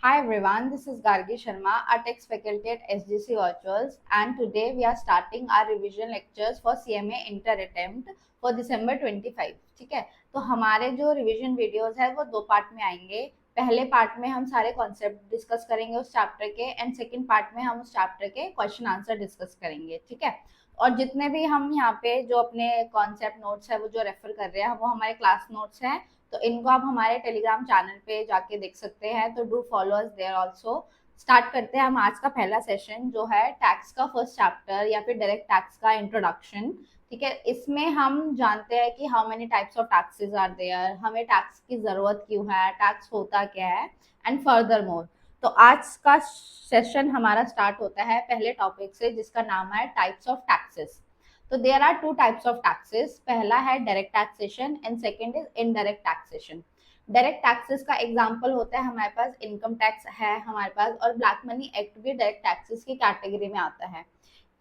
Hi everyone, this is Gargi Sharma, a tax faculty at SGC Virtuals, and today we are starting our revision lectures for CMA Inter Attempt for December 25. ठीक है, तो हमारे जो revision videos है वो दो part में आएंगे। पहले पार्ट में हम सारे कॉन्सेप्ट डिस्कस करेंगे उस चैप्टर के, एंड सेकंड पार्ट में हम उस चैप्टर के क्वेश्चन आंसर डिस्कस करेंगे। ठीक है, और जितने भी हम यहाँ पे जो अपने कॉन्सेप्ट नोट्स है वो जो रेफर कर रहे हैं वो हमारे क्लास नोट्स हैं, तो इनको आप हमारे टेलीग्राम चैनल पे जाके देख सकते हैं, तो do follow us there also. Start करते हैं हम आज का पहला सेशन जो है टैक्स का फर्स्ट चैप्टर या फिर डायरेक्ट टैक्स का इंट्रोडक्शन। ठीक है, इसमें हम जानते हैं कि how many types of taxes are there, हमें टैक्स की जरूरत क्यों है, टैक्स होता क्या है, एंड फर्दर मोर। तो आज का सेशन हमारा स्टार्ट होता है पहले टॉपिक से जिसका नाम है टाइप्स ऑफ टैक्सेस। तो there are two types of taxes, पहला है direct taxation and second is indirect taxation. Direct taxes का एग्जांपल होता है हमारे पास इनकम टैक्स है हमारे पास, और ब्लैक मनी एक्ट भी डायरेक्ट टैक्सेस की कैटेगरी में आता है।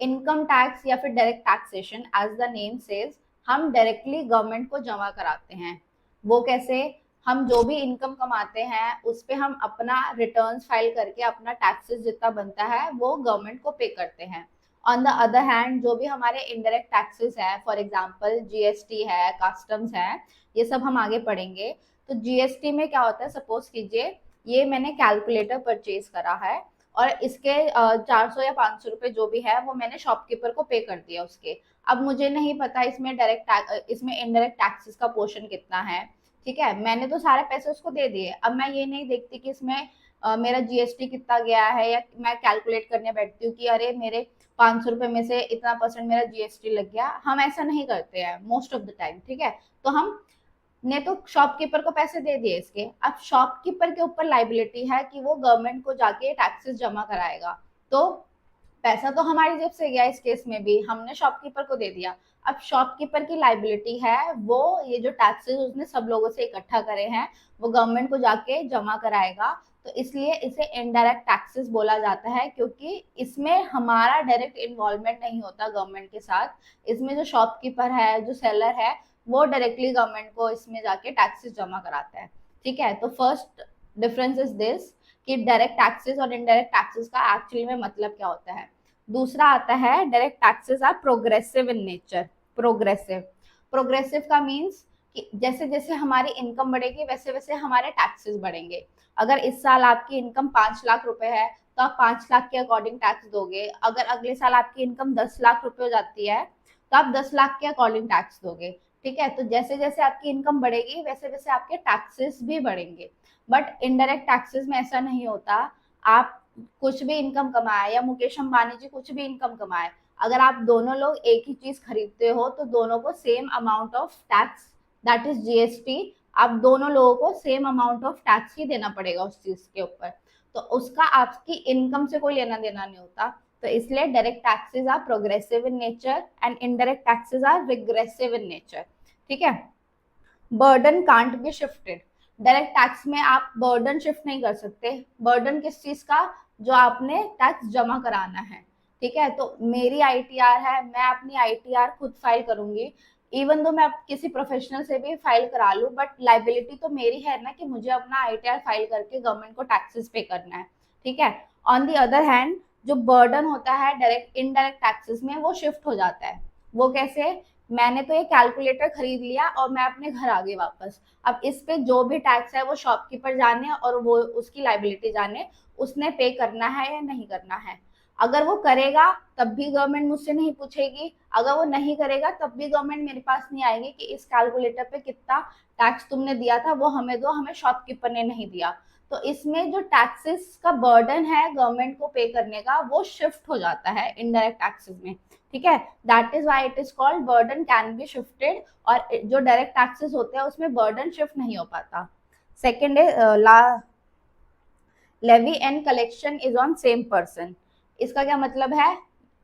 इनकम टैक्स या फिर direct taxation as the name says, हम डायरेक्टली गवर्नमेंट को जमा कराते हैं। वो कैसे? हम जो भी इनकम कमाते हैं उस पे हम अपना रिटर्न्स फाइल करके अपना टैक्सेस जितना बनता है वो गवर्नमेंट को पे करते हैं। ऑन द अदर हैंड जो भी हमारे इनडायरेक्ट टैक्सेस है, फॉर एग्जांपल जीएसटी है, कस्टम्स है, ये सब हम आगे पढ़ेंगे। तो जीएसटी में क्या होता है, सपोज कीजिए ये मैंने कैलकुलेटर परचेज करा है और इसके 400 या 500 रुपए जो भी है वो मैंने शॉपकीपर को पे कर दिया उसके। अब मुझे नहीं पता इसमें इनडायरेक्ट टैक्सेस का पोर्शन कितना है। ठीक है, मैंने तो सारे पैसे उसको दे दिए, अब मैं ये नहीं देखती कि इसमें मेरा जीएसटी कितना गया है, या मैं कैलकुलेट करने बैठती हूँ कि अरे मेरे 500 रुपए में से इतना परसेंट मेरा जीएसटी लग गया। हम ऐसा नहीं करते हैं मोस्ट ऑफ द टाइम। ठीक है, तो हम ने तो शॉपकीपर को पैसे दे दिए इसके, अब शॉपकीपर के ऊपर लाइबिलिटी है कि वो गवर्नमेंट को जाके टैक्सेस जमा कराएगा। तो पैसा तो हमारी जेब से गया, इस केस में भी हमने शॉपकीपर को दे दिया। अब शॉपकीपर की लाइबिलिटी है वो ये जो टैक्सेस उसने सब लोगों से इकट्ठा करे हैं वो गवर्नमेंट को जाके जमा कराएगा। तो इसलिए इसे इनडायरेक्ट टैक्सेस बोला जाता है, क्योंकि इसमें हमारा डायरेक्ट इन्वॉल्वमेंट नहीं होता गवर्नमेंट के साथ। इसमें जो शॉपकीपर है, जो सेलर है, वो डायरेक्टली गवर्नमेंट को इसमें जाके टैक्सेस जमा कराता है। ठीक है, तो फर्स्ट डिफरेंस इज दिस कि डायरेक्ट टैक्सेस और इनडायरेक्ट टैक्सेस का एक्चुअली में मतलब क्या होता है। दूसरा आता है direct taxes are progressive in nature. Progressive, progressive का मीन्स कि जैसे जैसे हमारी इनकम बढ़ेगी वैसे वैसे हमारे टैक्सेस बढ़ेंगे। अगर इस साल आपकी इनकम 5 लाख रुपए है तो आप 5 लाख के अकॉर्डिंग टैक्स दोगे। अगर अगले साल आपकी इनकम 10 लाख रुपए हो जाती है तो आप 10 लाख के अकॉर्डिंग टैक्स दोगे। ठीक है, तो जैसे जैसे आपकी इनकम बढ़ेगी वैसे वैसे आपके टैक्सेस भी बढ़ेंगे। बट इनडायरेक्ट टैक्सेस में ऐसा नहीं होता। आप कुछ भी इनकम कमाए या मुकेश अंबानी जी कुछ भी इनकम कमाए, अगर आप दोनों लोग एक ही चीज खरीदते हो तो दोनों को same amount of tax, that is GST, आप दोनों लोगों को सेम अमाउंट ऑफ टैक्स ही देना पड़ेगा उस चीज के ऊपर। तो उसका आपकी इनकम से कोई लेना देना नहीं होता। तो इसलिए direct taxes are progressive in nature and indirect taxes are regressive in nature. ठीक है, burden can't be shifted. Direct tax में आप बर्डन शिफ्ट नहीं कर सकते। बर्डन किस चीज का? जो आपने टैक्स जमा कराना है। ठीक है, तो मेरी आईटीआर है, मैं अपनी आईटीआर खुद फाइल करूंगी। इवन दो मैं किसी प्रोफेशनल से भी फाइल करा लूँ, बट लाइबिलिटी तो मेरी है ना कि मुझे अपना आईटीआर फाइल करके गवर्नमेंट को टैक्सेस पे करना है। ठीक है, ऑन दी अदर हैंड जो बर्डन होता है डायरेक्ट इनडायरेक्ट टैक्सेस में वो शिफ्ट हो जाता है। वो कैसे? मैंने तो ये कैलकुलेटर खरीद लिया और मैं अपने घर आ गई वापस। अब इस पे जो भी टैक्स है वो शॉपकीपर जाने और वो उसकी लाइबिलिटी जाने, उसने पे करना है या नहीं करना है। अगर वो करेगा तब भी गवर्नमेंट मुझसे नहीं पूछेगी, अगर वो नहीं करेगा तब भी गवर्नमेंट मेरे पास नहीं आएगी कि इस कैलकुलेटर पे कितना टैक्स तुमने दिया था वो हमें दो, हमें शॉपकीपर ने नहीं दिया। तो इसमें जो टैक्सेस का बर्डन है गवर्नमेंट को पे करने का वो शिफ्ट हो जाता है इनडायरेक्ट टैक्सेस में। ठीक है, that is why it is called burden can be shifted. और जो डायरेक्ट टैक्सेस होते हैं उसमें बर्डन शिफ्ट नहीं हो पाता। सेकेंड है levy and collection is on same person. इसका क्या मतलब है?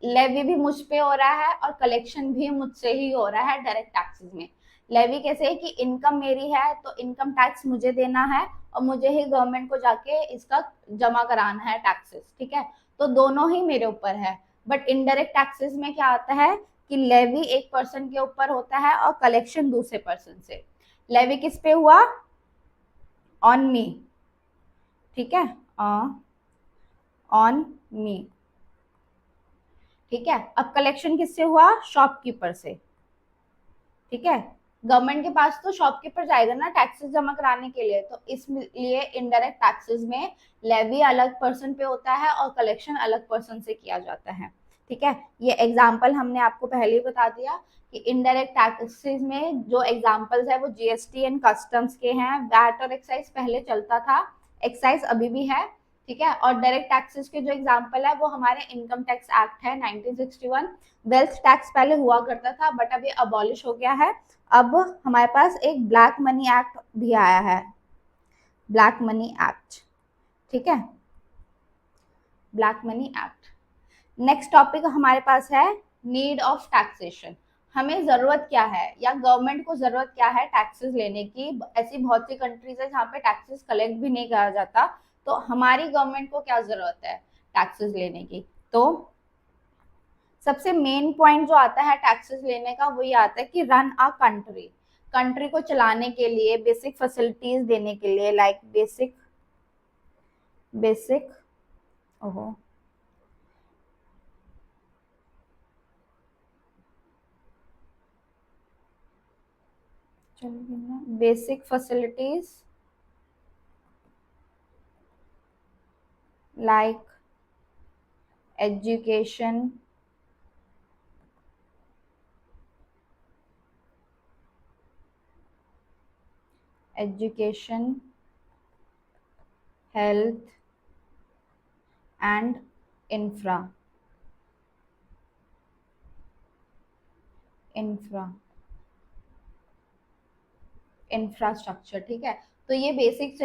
लेवी भी मुझ पे हो रहा है और कलेक्शन भी मुझसे ही हो रहा है डायरेक्ट टैक्सेस में। लेवी कैसे है कि इनकम मेरी है तो इनकम टैक्स मुझे देना है और मुझे ही गवर्नमेंट को जाके इसका जमा कराना है टैक्सेस। ठीक है, तो दोनों ही मेरे ऊपर है। बट इनडायरेक्ट टैक्सेस में क्या आता है कि लेवी एक पर्सन के ऊपर होता है और कलेक्शन दूसरे पर्सन से। लेवी किस पे हुआ? On me. ठीक है, ऑन मी। ठीक है, अब कलेक्शन किससे हुआ? शॉपकीपर से। ठीक है, गवर्नमेंट के पास तो शॉपकीपर जाएगा ना टैक्सेस जमा कराने के लिए, तो इसलिए इनडायरेक्ट टैक्सेस में लेवी अलग पर्सन पे होता है और कलेक्शन अलग पर्सन से किया जाता है। ठीक है, ये एग्जाम्पल हमने आपको पहले ही बता दिया कि इनडायरेक्ट टैक्सेस में जो एग्जाम्पल्स है वो जीएसटी एंड कस्टम्स के हैं। वैट और एक्साइज पहले चलता था, एक्साइज अभी भी है। ठीक है, और डायरेक्ट टैक्सेस के जो एग्जाम्पल है वो हमारे इनकम टैक्स एक्ट है 1961। वेल्थ टैक्स पहले हुआ करता था बट अभी अबॉलिश हो गया है। अब हमारे पास एक ब्लैक मनी एक्ट भी आया है, ब्लैक मनी एक्ट। ठीक है, black money act. Next topic हमारे पास है नीड ऑफ टैक्सेशन। हमें जरूरत क्या है या गवर्नमेंट को जरूरत क्या है टैक्सेस लेने की? ऐसी बहुत सी कंट्रीज है जहाँ पे टैक्सेस कलेक्ट भी नहीं करा जाता, तो हमारी गवर्नमेंट को क्या जरूरत है टैक्सेस लेने की? तो सबसे मेन पॉइंट जो आता है टैक्सेस लेने का वो ये आता है कि रन अ कंट्री, कंट्री को चलाने के लिए बेसिक फैसिलिटीज देने के लिए, लाइक बेसिक बेसिक ओहो basic facilities like education, education, health and infra infra infrastructure. ठीक है, तो ये बेसिक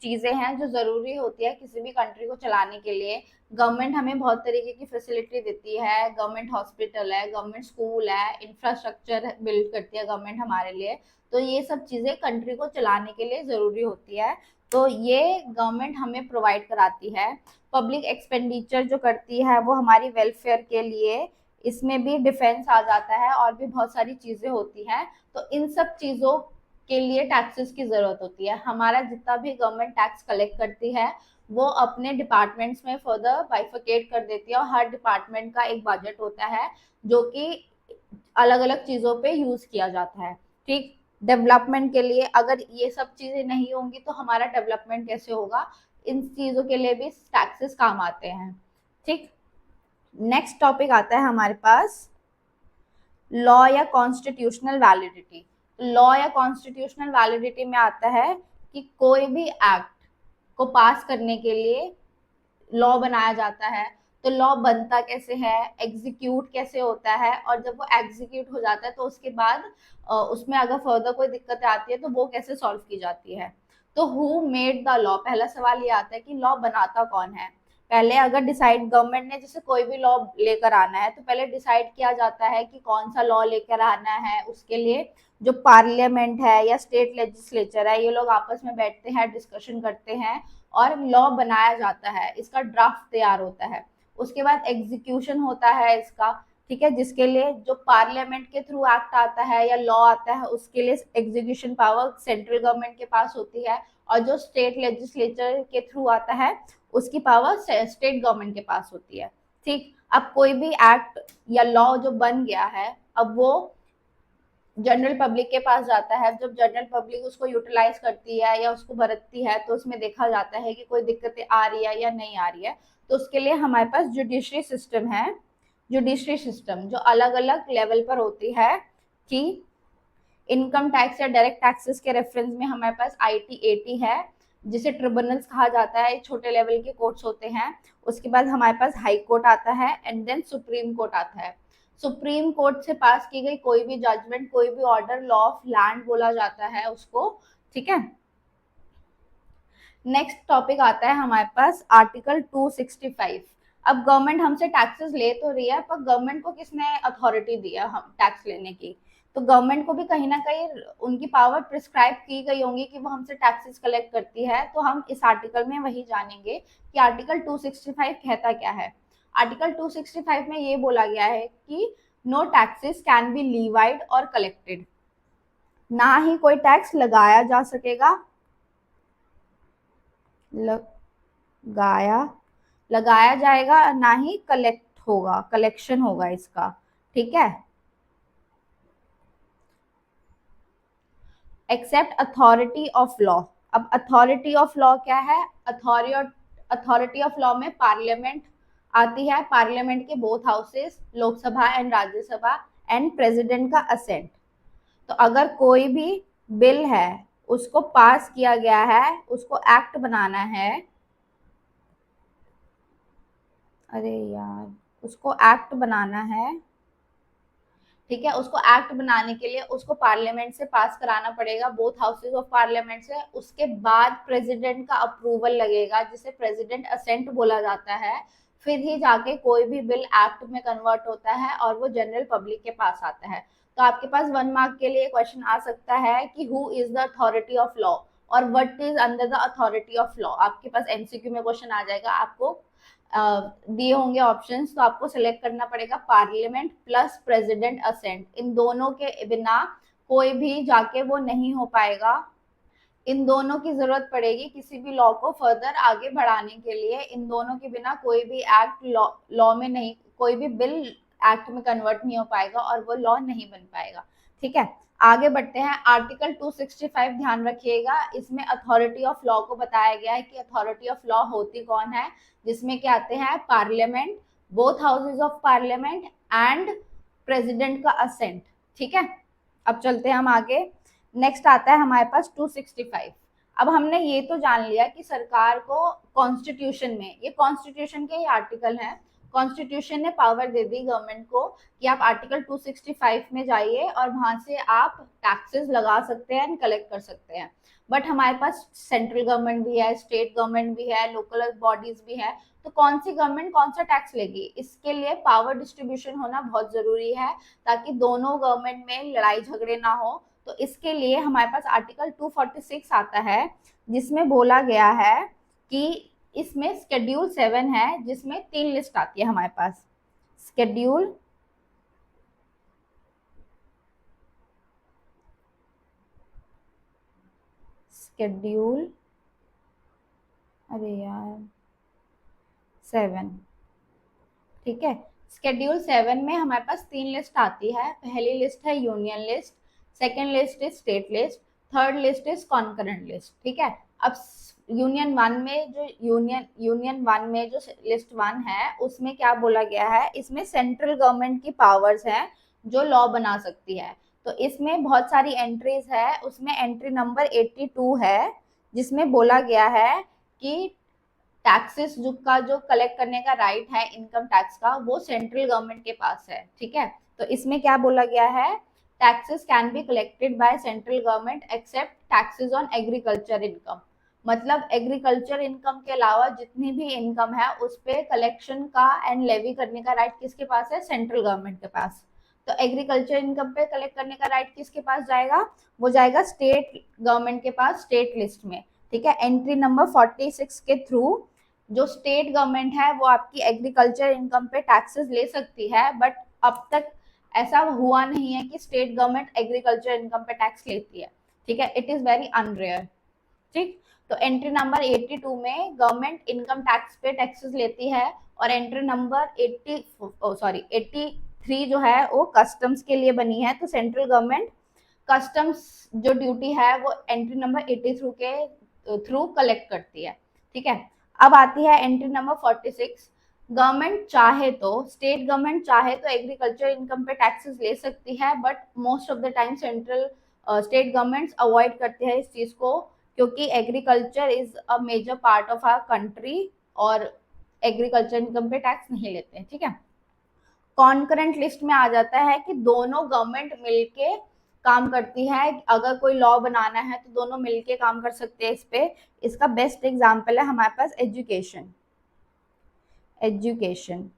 चीजें हैं जो जरूरी होती है किसी भी कंट्री को चलाने के लिए। गवर्नमेंट हमें बहुत तरीके की फैसिलिटी देती है, गवर्नमेंट हॉस्पिटल है, गवर्नमेंट स्कूल है, इंफ्रास्ट्रक्चर बिल्ड करती है गवर्नमेंट हमारे लिए। तो ये सब चीजें कंट्री को चलाने के लिए जरूरी होती है, तो ये गवर्नमेंट हमें प्रोवाइड कराती है। पब्लिक एक्सपेंडिचर जो करती है वो हमारी वेलफेयर के लिए, इसमें भी डिफेंस आ जाता है और भी बहुत सारी चीजें होती हैं। तो इन सब चीजों के लिए टैक्सेस की जरूरत होती है। हमारा जितना भी गवर्नमेंट टैक्स कलेक्ट करती है वो अपने डिपार्टमेंट्स में फर्दर बाइफिकेट कर देती है और हर डिपार्टमेंट का एक बजट होता है जो कि अलग अलग चीजों पे यूज किया जाता है। ठीक, डेवलपमेंट के लिए अगर ये सब चीजें नहीं होंगी तो हमारा डेवलपमेंट कैसे होगा? इन चीजों के लिए भी टैक्सेस काम आते हैं। ठीक, नेक्स्ट टॉपिक आता है हमारे पास लॉ या कॉन्स्टिट्यूशनल वैलिडिटी। लॉ या कॉन्स्टिट्यूशनल वैलिडिटी में आता है कि कोई भी एक्ट को पास करने के लिए लॉ बनाया जाता है, तो लॉ बनता कैसे है, एग्जीक्यूट कैसे होता है, और जब वो एग्जीक्यूट हो जाता है तो उसके बाद उसमें अगर फर्दर कोई दिक्कतें आती है तो वो कैसे सॉल्व की जाती है। तो हु मेड द लॉ, पहला सवाल ये आता है कि लॉ बनाता कौन है। पहले अगर डिसाइड गवर्नमेंट ने जैसे कोई भी लॉ लेकर आना है तो पहले डिसाइड किया जाता है कि कौन सा लॉ लेकर आना है। उसके लिए जो पार्लियामेंट है या स्टेट लेजिस्लेचर है ये लोग आपस में बैठते हैं, डिस्कशन करते हैं और लॉ बनाया जाता है, इसका ड्राफ्ट तैयार होता है। उसके बाद एग्जीक्यूशन होता है इसका। ठीक है, जिसके लिए जो पार्लियामेंट के थ्रू एक्ट आता है या लॉ आता है उसके लिए एग्जीक्यूशन पावर सेंट्रल गवर्नमेंट के पास होती है, और जो स्टेट लेजिस्लेचर के थ्रू आता है उसकी पावर स्टेट गवर्नमेंट के पास होती है। ठीक, अब कोई भी एक्ट या लॉ जो बन गया है अब वो जनरल पब्लिक के पास जाता है। जब जनरल पब्लिक उसको यूटिलाइज करती है या उसको बरतती है तो उसमें देखा जाता है कि कोई दिक्कतें आ रही है या नहीं आ रही है। तो उसके लिए हमारे पास जुडिशरी सिस्टम है, जुडिशरी सिस्टम जो अलग अलग लेवल पर होती है कि इनकम टैक्स या डायरेक्ट टैक्सेस के रेफरेंस में हमारे पास आईटी है जिसे ट्रिब्यूनल्स कहा जाता है, छोटे लेवल के कोर्ट्स होते हैं। उसके बाद हमारे पास हाई कोर्ट आता है एंड देन सुप्रीम कोर्ट आता है। सुप्रीम कोर्ट से पास की गई कोई भी जजमेंट, कोई भी ऑर्डर, लॉ ऑफ लैंड बोला जाता है उसको। ठीक है, नेक्स्ट टॉपिक आता है हमारे पास आर्टिकल 265। अब गवर्नमेंट हमसे टैक्सेस ले तो रही है पर गवर्नमेंट को किसने अथॉरिटी दिया हम टैक्स लेने की? तो गवर्नमेंट को भी कहीं ना कहीं उनकी पावर प्रिस्क्राइब की गई होंगी कि वो हमसे टैक्सेस कलेक्ट करती है। तो हम इस आर्टिकल में वही जानेंगे कि आर्टिकल 265 कहता क्या है। आर्टिकल 265 में ये बोला गया है कि नो टैक्सेस कैन बी लीवाइड और कलेक्टेड, ना ही कोई टैक्स लगाया जा सकेगा गाया, लगाया जाएगा, ना ही कलेक्ट होगा, कलेक्शन होगा इसका, ठीक है। Except authority of law. अब अथॉरिटी ऑफ लॉ क्या है? अथॉरिटी ऑफ लॉ में पार्लियामेंट आती है, पार्लियामेंट के both houses, Lok Sabha and Rajya Sabha, and president का असेंट। तो अगर कोई भी बिल है उसको पास किया गया है, उसको एक्ट बनाना है, अरे यार, उसको एक्ट बनाना है, ठीक है, उसको एक्ट बनाने के लिए उसको पार्लियामेंट से पास कराना पड़ेगा, बोथ हाउसेज ऑफ पार्लियामेंट से। उसके बाद प्रेसिडेंट का अप्रूवल लगेगा, जिसे प्रेसिडेंट असेंट बोला जाता है। फिर ही जाके कोई भी बिल एक्ट में कन्वर्ट होता है और वो जनरल पब्लिक के पास आता है। तो आपके पास 1 मार्क के लिए क्वेश्चन आ सकता है कि who is the authority of law और what is under the authority of law. आपके पास एमसीक्यू में क्वेश्चन आ जाएगा, आपको दिए होंगे ऑप्शंस, तो आपको सिलेक्ट करना पड़ेगा पार्लियामेंट प्लस प्रेसिडेंट असेंट। इन दोनों के बिना कोई भी जाके वो नहीं हो पाएगा। इन दोनों की जरूरत पड़ेगी किसी भी लॉ को फर्दर आगे बढ़ाने के लिए। इन दोनों के बिना कोई भी एक्ट लॉ में नहीं, कोई भी बिल एक्ट में कन्वर्ट नहीं हो पाएगा और वो लॉ नहीं बन पाएगा, ठीक है। आगे बढ़ते हैं। आर्टिकल 265 ध्यान रखिएगा, इसमें अथॉरिटी ऑफ लॉ को बताया गया है कि अथॉरिटी ऑफ लॉ होती कौन है, जिसमें क्या आते हैं? Parliament, both houses of parliament and president का असेंट, ठीक है। अब चलते हैं हम आगे। नेक्स्ट आता है हमारे पास 265। अब हमने ये तो जान लिया कि सरकार को कॉन्स्टिट्यूशन में, ये कॉन्स्टिट्यूशन के ही आर्टिकल हैं, कॉन्स्टिट्यूशन ने पावर दे दी गवर्नमेंट को कि आप आर्टिकल 265 में जाइए और वहां से आप टैक्सेस लगा सकते हैं एंड कलेक्ट कर सकते हैं। बट हमारे पास सेंट्रल गवर्नमेंट भी है, स्टेट गवर्नमेंट भी है, लोकल बॉडीज भी है। तो कौन सी गवर्नमेंट कौन सा टैक्स लेगी, इसके लिए पावर डिस्ट्रीब्यूशन होना बहुत जरूरी है, ताकि दोनों गवर्नमेंट में लड़ाई झगड़े ना हो। तो इसके लिए हमारे पास आर्टिकल 246 आता है, जिसमें बोला गया है कि इसमें शेड्यूल 7 है, जिसमें 3 लिस्ट आती है हमारे पास। शेड्यूल शेड्यूल अरे यार 7, ठीक है। शेड्यूल 7 में हमारे पास 3 लिस्ट आती है। पहली लिस्ट है union list, second list is state list, third list is concurrent list, ठीक है। अब यूनियन वन में जो लिस्ट 1 है, उसमें क्या बोला गया है? इसमें सेंट्रल गवर्नमेंट की पावर्स हैं जो लॉ बना सकती है। तो इसमें बहुत सारी एंट्रीज है, उसमें एंट्री नंबर 82 है, जिसमें बोला गया है कि टैक्सेस जो कलेक्ट करने का राइट है इनकम टैक्स का, वो सेंट्रल गवर्नमेंट के पास है, ठीक है। तो इसमें क्या बोला गया है? Taxes can be collected by central government except taxes on agriculture income. मतलब एग्रीकल्चर इनकम के अलावा जितनी भी इनकम है उस पे कलेक्शन का एंड लेवी करने का राइट किसके पास है? सेंट्रल गवर्नमेंट के पास। तो एग्रीकल्चर इनकम पे कलेक्ट करने का राइट किसके पास जाएगा? वो जाएगा स्टेट गवर्नमेंट के पास, स्टेट लिस्ट में, ठीक है। एंट्री नंबर 46 के थ्रू जो स्टेट गवर्नमेंट है वो आपकी एग्रीकल्चर इनकम पे टैक्सेस ले सकती है, बट अब तक ऐसा हुआ नहीं है कि स्टेट गवर्नमेंट एग्रीकल्चर इनकम पे टैक्स लेती है, ठीक है। इट इज वेरी अनरेयर, ठीक। तो एंट्री नंबर 82 में गवर्नमेंट इनकम टैक्स पे टैक्सेस लेती है, और एंट्री नंबर 83 जो है वो कस्टम्स के लिए बनी है। तो सेंट्रल गवर्नमेंट कस्टम्स जो ड्यूटी है वो एंट्री नंबर 83 के थ्रू कलेक्ट करती है, ठीक है। अब आती है एंट्री नंबर 46। गवर्नमेंट चाहे तो, स्टेट गवर्नमेंट चाहे तो एग्रीकल्चर इनकम पे टैक्सेस ले सकती है, but most of the time central state governments avoid करते हैं इस चीज को, क्योंकि agriculture is a major part of our country और एग्रीकल्चर इनकम पे टैक्स नहीं लेते हैं, ठीक है। कॉन्करेंट लिस्ट में आ जाता है कि दोनों गवर्नमेंट मिलके काम करती है, अगर कोई लॉ बनाना है तो दोनों मिलके काम कर सकते हैं इस पे। इसका बेस्ट एग्जांपल है हमारे पास एजुकेशन। एजुकेशन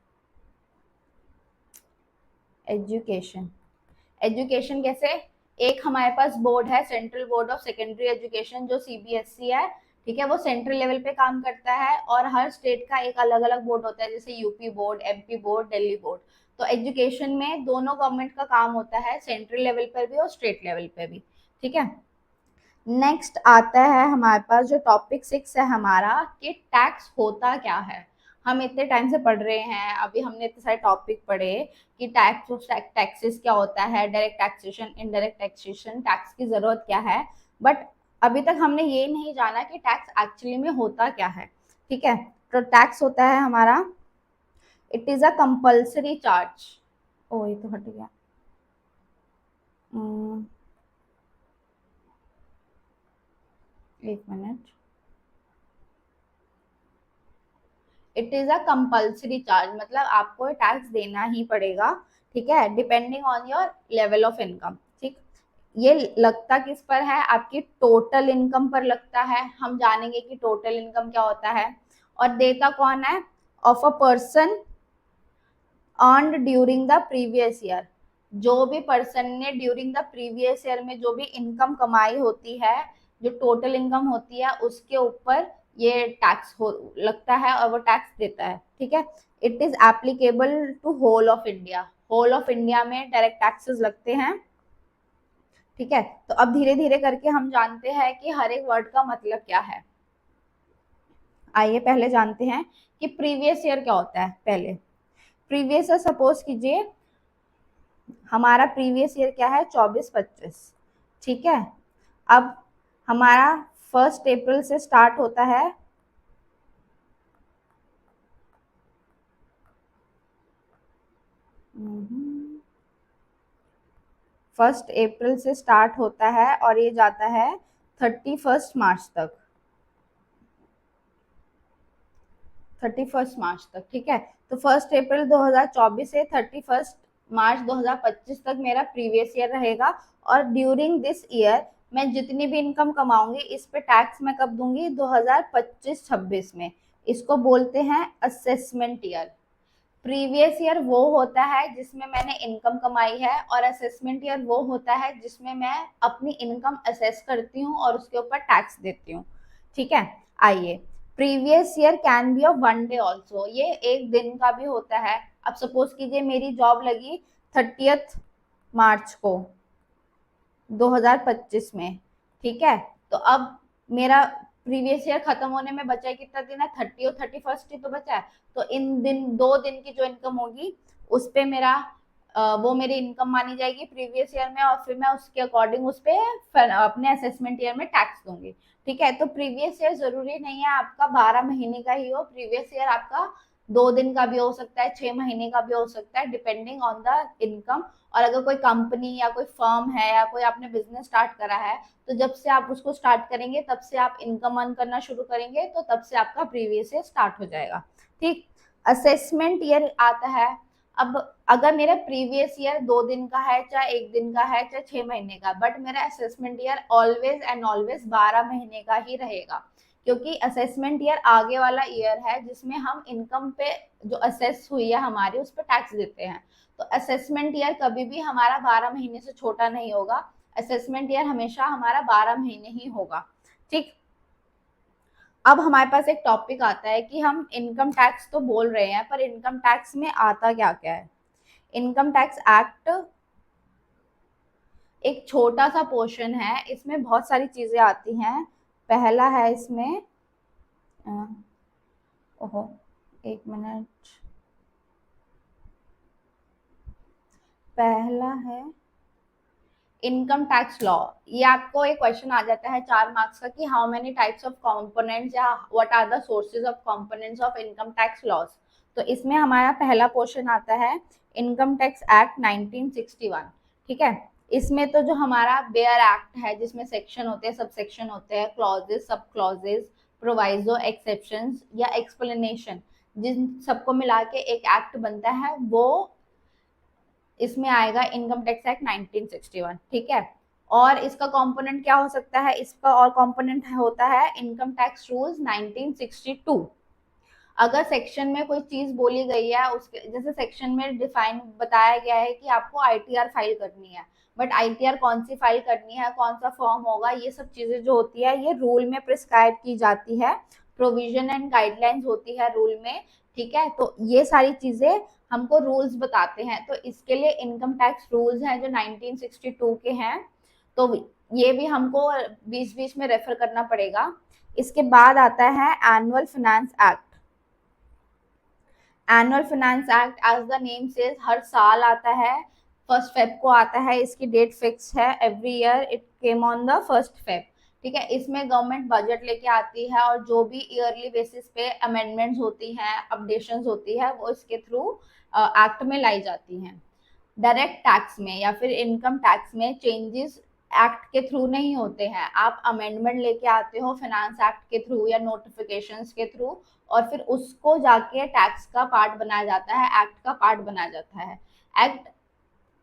एजुकेशन एजुकेशन कैसे? एक हमारे पास बोर्ड है, central board of secondary education, जो सीबीएसई है, ठीक है। वो सेंट्रल लेवल पे काम करता है, और हर स्टेट का एक अलग अलग बोर्ड होता है, जैसे UP board, MP board, Delhi board. तो एजुकेशन में दोनों गवर्नमेंट का काम होता है, सेंट्रल लेवल पर भी और स्टेट लेवल पे भी, ठीक है। नेक्स्ट आता है हमारे पास जो टॉपिक 6 है हमारा, कि टैक्स होता क्या है। हम इतने टाइम से पढ़ रहे हैं, अभी हमने इतने सारे टॉपिक पढ़े कि टैक्सेस क्या होता है, direct taxation, indirect taxation, tax की जरूरत क्या है, बट अभी तक हमने ये नहीं जाना कि टैक्स एक्चुअली में होता क्या है। ठीक है, तो टैक्स होता है हमारा, it is a compulsory charge. ओ ये तो हट गया। एक मिनट। It is a compulsory charge, मतलब आपको टैक्स देना ही पड़ेगा। ठीक है, depending on your level of income. ठीक, ये लगता किस पर है, आपकी टोटल इनकम पर लगता है। हम जानेंगे कि टोटल इनकम क्या होता है, और देता कौन है, of a person earned during the previous year. जो भी पर्सन ने ड्यूरिंग द प्रीवियस ईयर में जो भी इनकम कमाई होती है, जो टोटल इनकम होती है, उसके ऊपर ये टैक्स हो लगता है और वो टैक्स देता है। ठीक है, it is applicable to whole of India. Whole of India में डायरेक्ट टैक्सेस लगते हैं। ठीक है, तो अब धीरे धीरे करके हम जानते हैं कि हर एक वर्ड का मतलब क्या है। आइए पहले जानते हैं कि प्रीवियस ईयर क्या होता है। पहले प्रीवियस ईयर, सपोज कीजिए हमारा प्रीवियस ईयर क्या है, 24-25। ठीक है, अब हमारा 1 अप्रैल से स्टार्ट होता है, 1 अप्रैल से स्टार्ट होता है और ये जाता है 31 मार्च तक। 31 मार्च तक। ठीक है, तो 1 अप्रैल 2024 से 31 मार्च 2025 तक मेरा प्रीवियस ईयर रहेगा। और ड्यूरिंग दिस ईयर मैं जितनी भी इनकम कमाऊंगी इस पे टैक्स मैं कब दूंगी, 2025-26 में। इसको बोलते हैं असेसमेंट ईयर। प्रीवियस ईयर वो होता है जिसमें मैंने इनकम कमाई है, और असेसमेंट ईयर वो होता है जिसमें मैं अपनी इनकम असेस करती हूँ और उसके ऊपर टैक्स देती हूँ। ठीक है, आइए, previous year can be of 1 day also, ये एक दिन का भी होता है। अब सपोज कीजिए मेरी जॉब लगी 30 मार्च को 2025 में। ठीक है, तो अब मेरा प्रीवियस ईयर खत्म होने में बचा है कितना दिन है, 30 और 31 ही तो बचा है। तो इन दिन 2 दिन की जो इनकम होगी उस पे मेरा वो मेरी इनकम मानी जाएगी प्रीवियस ईयर में, और फिर मैं उसके अकॉर्डिंग उस पे अपने असेसमेंट ईयर में टैक्स दूंगी। ठीक है, तो प्रीवियस ईयर जरूरी नहीं है आपका 12 महीने का ही हो, प्रीवियस ईयर आपका 2 दिन का भी हो सकता है, 6 महीने का भी हो सकता है, डिपेंडिंग ऑन द इनकम। और अगर कोई कंपनी या कोई फर्म है या कोई आपने बिजनेस स्टार्ट करा है, तो जब से आप उसको स्टार्ट करेंगे तब से आप इनकम अर्न करना शुरू करेंगे, तो तब से आपका प्रीवियस ईयर स्टार्ट हो जाएगा। ठीक, असेसमेंट ईयर आता है। अब अगर मेरा प्रीवियस ईयर 2 दिन का है, चाहे 1 दिन का है, चाहे 6 महीने का, बट मेरा assessment year always and always 12 महीने का ही रहेगा, क्योंकि असेसमेंट ईयर आगे वाला ईयर है जिसमें हम इनकम पे जो असेस हुई है हमारी उस पर टैक्स देते हैं। तो असेसमेंट ईयर कभी भी हमारा 12 महीने से छोटा नहीं होगा, असेसमेंट ईयर हमेशा हमारा 12 महीने ही होगा। ठीक, अब हमारे पास एक टॉपिक आता है कि हम इनकम टैक्स तो बोल रहे हैं पर इनकम टैक्स में आता क्या क्या है। इनकम टैक्स एक्ट एक छोटा सा पोर्शन है, इसमें बहुत सारी चीजें आती हैं। पहला है इसमें ओहो, एक मिनट। पहला है इनकम टैक्स लॉ। ये आपको एक क्वेश्चन आ जाता है 4 मार्क्स का कि how many types of components या what are the sources of components of income tax laws. तो इसमें हमारा पहला क्वेश्चन आता है इनकम टैक्स एक्ट 1961। ठीक है, इसमें तो जो हमारा बेयर एक्ट है जिसमें सेक्शन होते हैं, सब सेक्शन होते हैं, क्लॉजेस, सब क्लॉजेस, प्रोवाइजो, एक्सेप्शंस या एक्सप्लेनेशन, जिन सबको मिला के एक एक्ट बनता है, वो इसमें आएगा इनकम टैक्स एक्ट 1961। ठीक है, और इसका कंपोनेंट क्या हो सकता है, इसका और कंपोनेंट होता है इनकम टैक्स रूल्स 1962। अगर सेक्शन में कोई चीज बोली गई है, उसके जैसे सेक्शन में डिफाइन बताया गया है कि आपको आईटीआर फाइल करनी है, बट आईटीआर कौन सी फाइल करनी है, कौन सा फॉर्म होगा, ये सब चीजें जो होती है ये रूल में प्रिस्क्राइब की जाती है, प्रोविजन एंड गाइडलाइंस होती है रूल में। ठीक है, तो ये सारी चीजें हमको रूल्स बताते हैं, तो इसके लिए इनकम टैक्स रूल्स हैं जो 1962 के हैं। तो ये भी हमको बीच बीच में रेफर करना पड़ेगा। इसके बाद आता है annual finance act. Annual finance act as the name says हर साल आता है, 1 फेब को आता है, इसकी डेट फिक्स है, every year it came on the 1 Feb. ठीक है, इसमें गवर्नमेंट बजट लेके आती है और जो भी ईयरली बेसिस पे अमेंडमेंट्स होती हैं, अपडेशंस होती है, वो इसके थ्रू एक्ट में लाई जाती हैं। डायरेक्ट टैक्स में या फिर इनकम टैक्स में चेंजेस एक्ट के थ्रू नहीं होते हैं, आप अमेंडमेंट लेके आते हो फाइनेंस एक्ट के थ्रू या नोटिफिकेशंस के थ्रू, और फिर उसको जाके टैक्स का पार्ट बनाया जाता है, एक्ट का पार्ट बनाया जाता है। एक्ट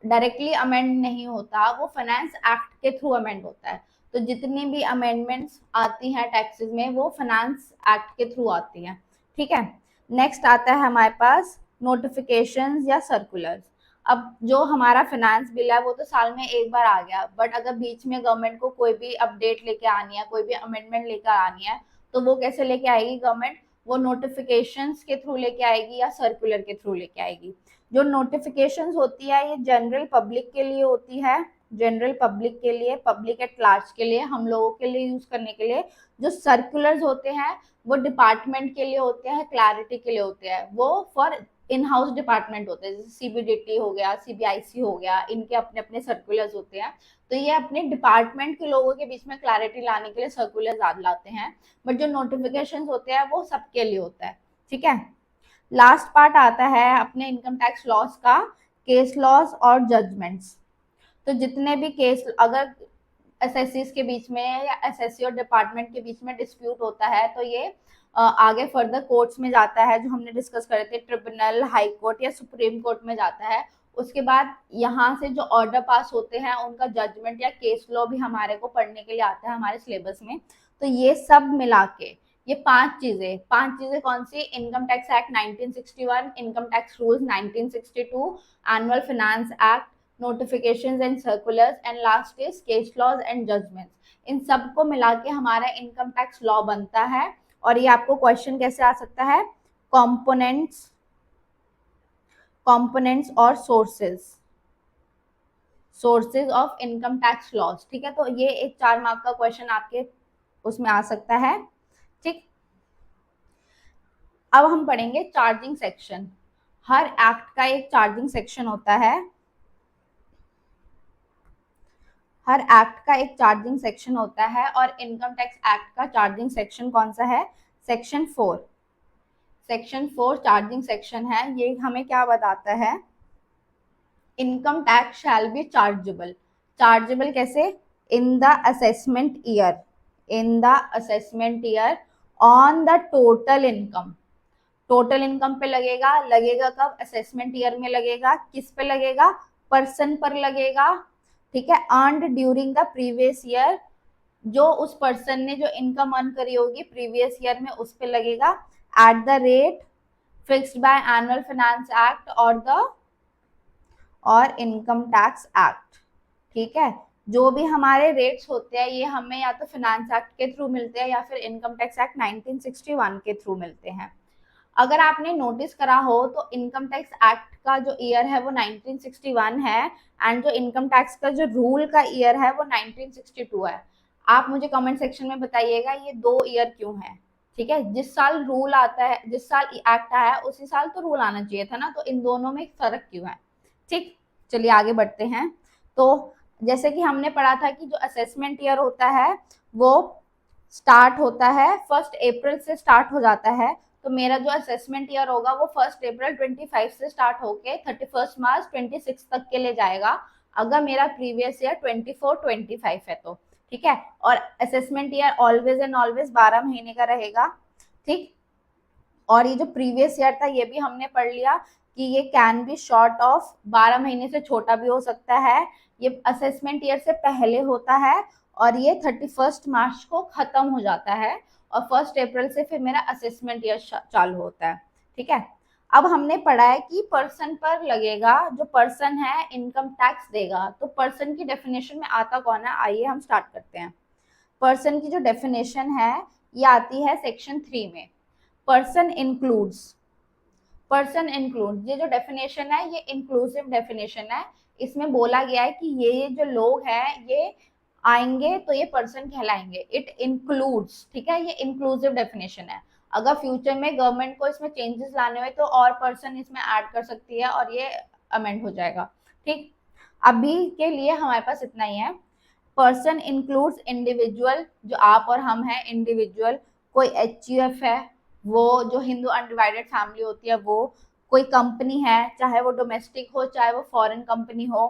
डायरेक्टली अमेंड नहीं होता, वो फाइनेंस एक्ट के थ्रू अमेंड होता है। तो जितनी भी अमेंडमेंट्स आती हैं टैक्सेस में, वो फाइनेंस एक्ट के थ्रू आती हैं। ठीक है, नेक्स्ट आता है हमारे पास नोटिफिकेशंस या सर्कुलर्स। अब जो हमारा फाइनेंस बिल है वो तो साल में एक बार आ गया, बट अगर बीच में गवर्नमेंट को कोई भी अपडेट लेके आनी है, कोई भी अमेंडमेंट लेकर आनी है, तो वो कैसे लेके आएगी गवर्नमेंट? वो नोटिफिकेशंस के थ्रू लेके आएगी या सर्कुलर के थ्रू लेके आएगी। जो नोटिफिकेशंस होती है ये जनरल पब्लिक के लिए होती है, जनरल पब्लिक के लिए, पब्लिक एट लार्ज के लिए, हम लोगों के लिए यूज करने के लिए। जो सर्कुलर्स होते हैं वो डिपार्टमेंट के लिए होते हैं, क्लैरिटी के लिए होते हैं, वो फॉर इन हाउस डिपार्टमेंट होते हैं, जैसे सीबीडीटी हो गया, सीबीआईसी हो गया, इनके अपने अपने सर्कुलर्स होते हैं। तो ये अपने डिपार्टमेंट के लोगों के बीच में क्लैरिटी लाने के लिए सर्कुलर्स लाते हैं, बट जो नोटिफिकेशन होते हैं वो सबके लिए होता है। ठीक है, लास्ट पार्ट आता है अपने इनकम टैक्स लॉस का, केस लॉस और जजमेंट्स। तो जितने भी केस अगर एसएससीज के बीच में या एसएससी और डिपार्टमेंट के बीच में डिस्प्यूट होता है, तो ये आगे फर्दर कोर्ट्स में जाता है, जो हमने डिस्कस करे थे, ट्रिब्यूनल, हाई कोर्ट या सुप्रीम कोर्ट में जाता है। उसके बाद यहाँ से जो ऑर्डर पास होते हैं उनका जजमेंट या केस लॉ भी हमारे को पढ़ने के लिए आता है हमारे सिलेबस में। तो ये सब मिला के ये पांच चीजें कौन सी? Income tax act 1961, income tax rules 1962, annual finance act, notifications and circulars, and last is case laws and judgments। इन सबको मिला के हमारा इनकम टैक्स लॉ बनता है। और ये आपको क्वेश्चन कैसे आ सकता है? कंपोनेंट्स और sources of income tax loss. ठीक है, तो ये एक 4 मार्क का क्वेश्चन आपके उसमें आ सकता है। ठीक, अब हम पढ़ेंगे चार्जिंग सेक्शन। हर एक्ट का एक चार्जिंग सेक्शन होता है, हर एक्ट का एक चार्जिंग सेक्शन होता है, और इनकम टैक्स एक्ट का चार्जिंग सेक्शन कौन सा है? सेक्शन 4। सेक्शन 4 चार्जिंग सेक्शन है। ये हमें क्या बताता है? Income tax shall be chargeable. Chargeable कैसे? In the assessment year, in the assessment year on the total income. Total income पे लगेगा कब? असेसमेंट ईयर में लगेगा। किस पे लगेगा? पर्सन पर लगेगा। ठीक है, earned during the previous year, जो उस पर्सन ने जो इनकम अर्न करी होगी प्रीवियस ईयर में उस पे लगेगा। At the rate fixed by annual finance act और इनकम टैक्स एक्ट। ठीक है, जो भी हमारे रेट्स होते हैं ये हमें या तो फाइनेंस एक्ट के थ्रू मिलते हैं या फिर इनकम टैक्स एक्ट 1961 के थ्रू मिलते हैं। अगर आपने नोटिस करा हो तो इनकम टैक्स एक्ट का जो ईयर है वो 1961 है, एंड जो इनकम टैक्स का जो रूल का ईयर है वो 1962 है। आप मुझे कमेंट सेक्शन में बताइएगा ये 2 ईयर क्यों है। ठीक है, जिस साल रूल आता है, जिस साल एक्ट आया है उसी साल तो रूल आना चाहिए था ना, तो इन दोनों में फर्क क्यों है? ठीक, चलिए आगे बढ़ते हैं। तो जैसे कि हमने पढ़ा था कि जो असेसमेंट ईयर होता है वो स्टार्ट होता है 1 अप्रैल से स्टार्ट हो जाता है। तो मेरा जो असेसमेंट ईयर होगा वो 1 अप्रैल 25 से स्टार्ट होके 31 मार्च 26 तक के लिए जाएगा, अगर मेरा प्रीवियस ईयर 24-25 है तो। ठीक है, और assessment year always and always 12 महीने का रहेगा। ठीक, और ये जो प्रीवियस ईयर था ये भी हमने पढ़ लिया कि ये कैन बी शॉर्ट ऑफ 12 महीने से छोटा भी हो सकता है, ये असेसमेंट ईयर से पहले होता है, और ये 31 मार्च को खत्म हो जाता है, और 1 अप्रैल से फिर मेरा असेसमेंट ईयर चालू होता है। ठीक है, अब हमने पढ़ा है कि पर्सन पर लगेगा, जो पर्सन है इनकम टैक्स देगा। तो पर्सन की डेफिनेशन में आता कौन है? आइए हम स्टार्ट करते हैं। पर्सन की जो डेफिनेशन है ये आती है सेक्शन 3 में। पर्सन इंक्लूड्स, ये जो डेफिनेशन है ये इंक्लूसिव डेफिनेशन है। इसमें बोला गया है कि ये जो लोग हैं ये आएंगे तो ये पर्सन कहलाएंगे। इट इंक्लूड्स, ठीक है, ये इंक्लूसिव डेफिनेशन है। अगर फ्यूचर में गवर्नमेंट को इसमें चेंजेस लाने हुए तो और पर्सन इसमें ऐड कर सकती है और ये अमेंड हो जाएगा। ठीक, अभी के लिए हमारे पास इतना ही है। पर्सन इंक्लूड्स इंडिविजुअल, जो आप और हम हैं इंडिविजुअल, कोई एचयूएफ है, वो जो हिंदू अनडिवाइडेड फैमिली होती है वो, कोई कंपनी है चाहे वो डोमेस्टिक हो चाहे वो फॉरेन कंपनी हो,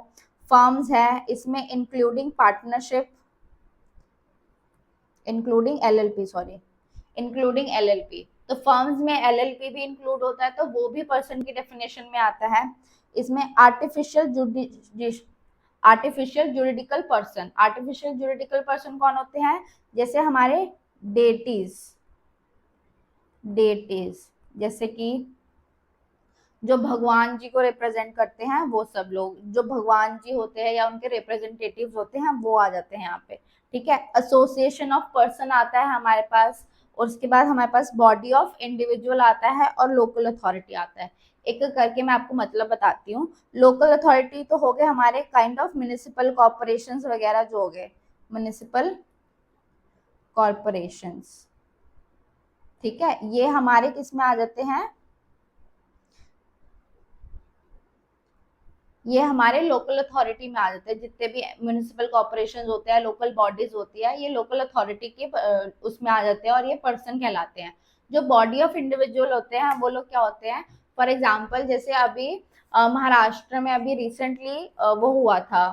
फर्म्स है इसमें including partnership, including LLP, sorry, including LLP. तो फर्म्स में एलएलपी भी इंक्लूड होता है तो वो भी पर्सन की डेफिनेशन में आता है। इसमें artificial juridical person, artificial juridical person कौन होते हैं, जैसे हमारे डेटीज, डेटीज जैसे कि जो भगवान जी को रिप्रेजेंट करते हैं वो सब लोग, जो भगवान जी होते हैं या उनके रिप्रेजेंटेटिव होते हैं वो आ जाते हैं यहाँ पे। ठीक है, एसोसिएशन ऑफ पर्सन आता है हमारे पास, और उसके बाद हमारे पास बॉडी ऑफ इंडिविजुअल आता है और लोकल अथॉरिटी आता है। एक एक करके मैं आपको मतलब बताती हूँ। लोकल अथॉरिटी तो हो गए हमारे काइंड ऑफ म्युनिसिपल कॉर्पोरेशंस वगैरह जो हो गए, म्युनिसिपल कॉर्पोरेशंस। ठीक है, ये हमारे किस में आ जाते हैं, ये हमारे लोकल अथॉरिटी में आ जाते हैं। जितने भी म्युनिसिपल कॉर्पोरेशन होते हैं, लोकल बॉडीज होती है, ये लोकल अथॉरिटी के उसमें आ जाते हैं और ये पर्सन कहलाते हैं। जो बॉडी ऑफ इंडिविजुअल होते हैं वो लोग क्या होते हैं, फॉर एग्जाम्पल जैसे अभी महाराष्ट्र में अभी रिसेंटली वो हुआ था,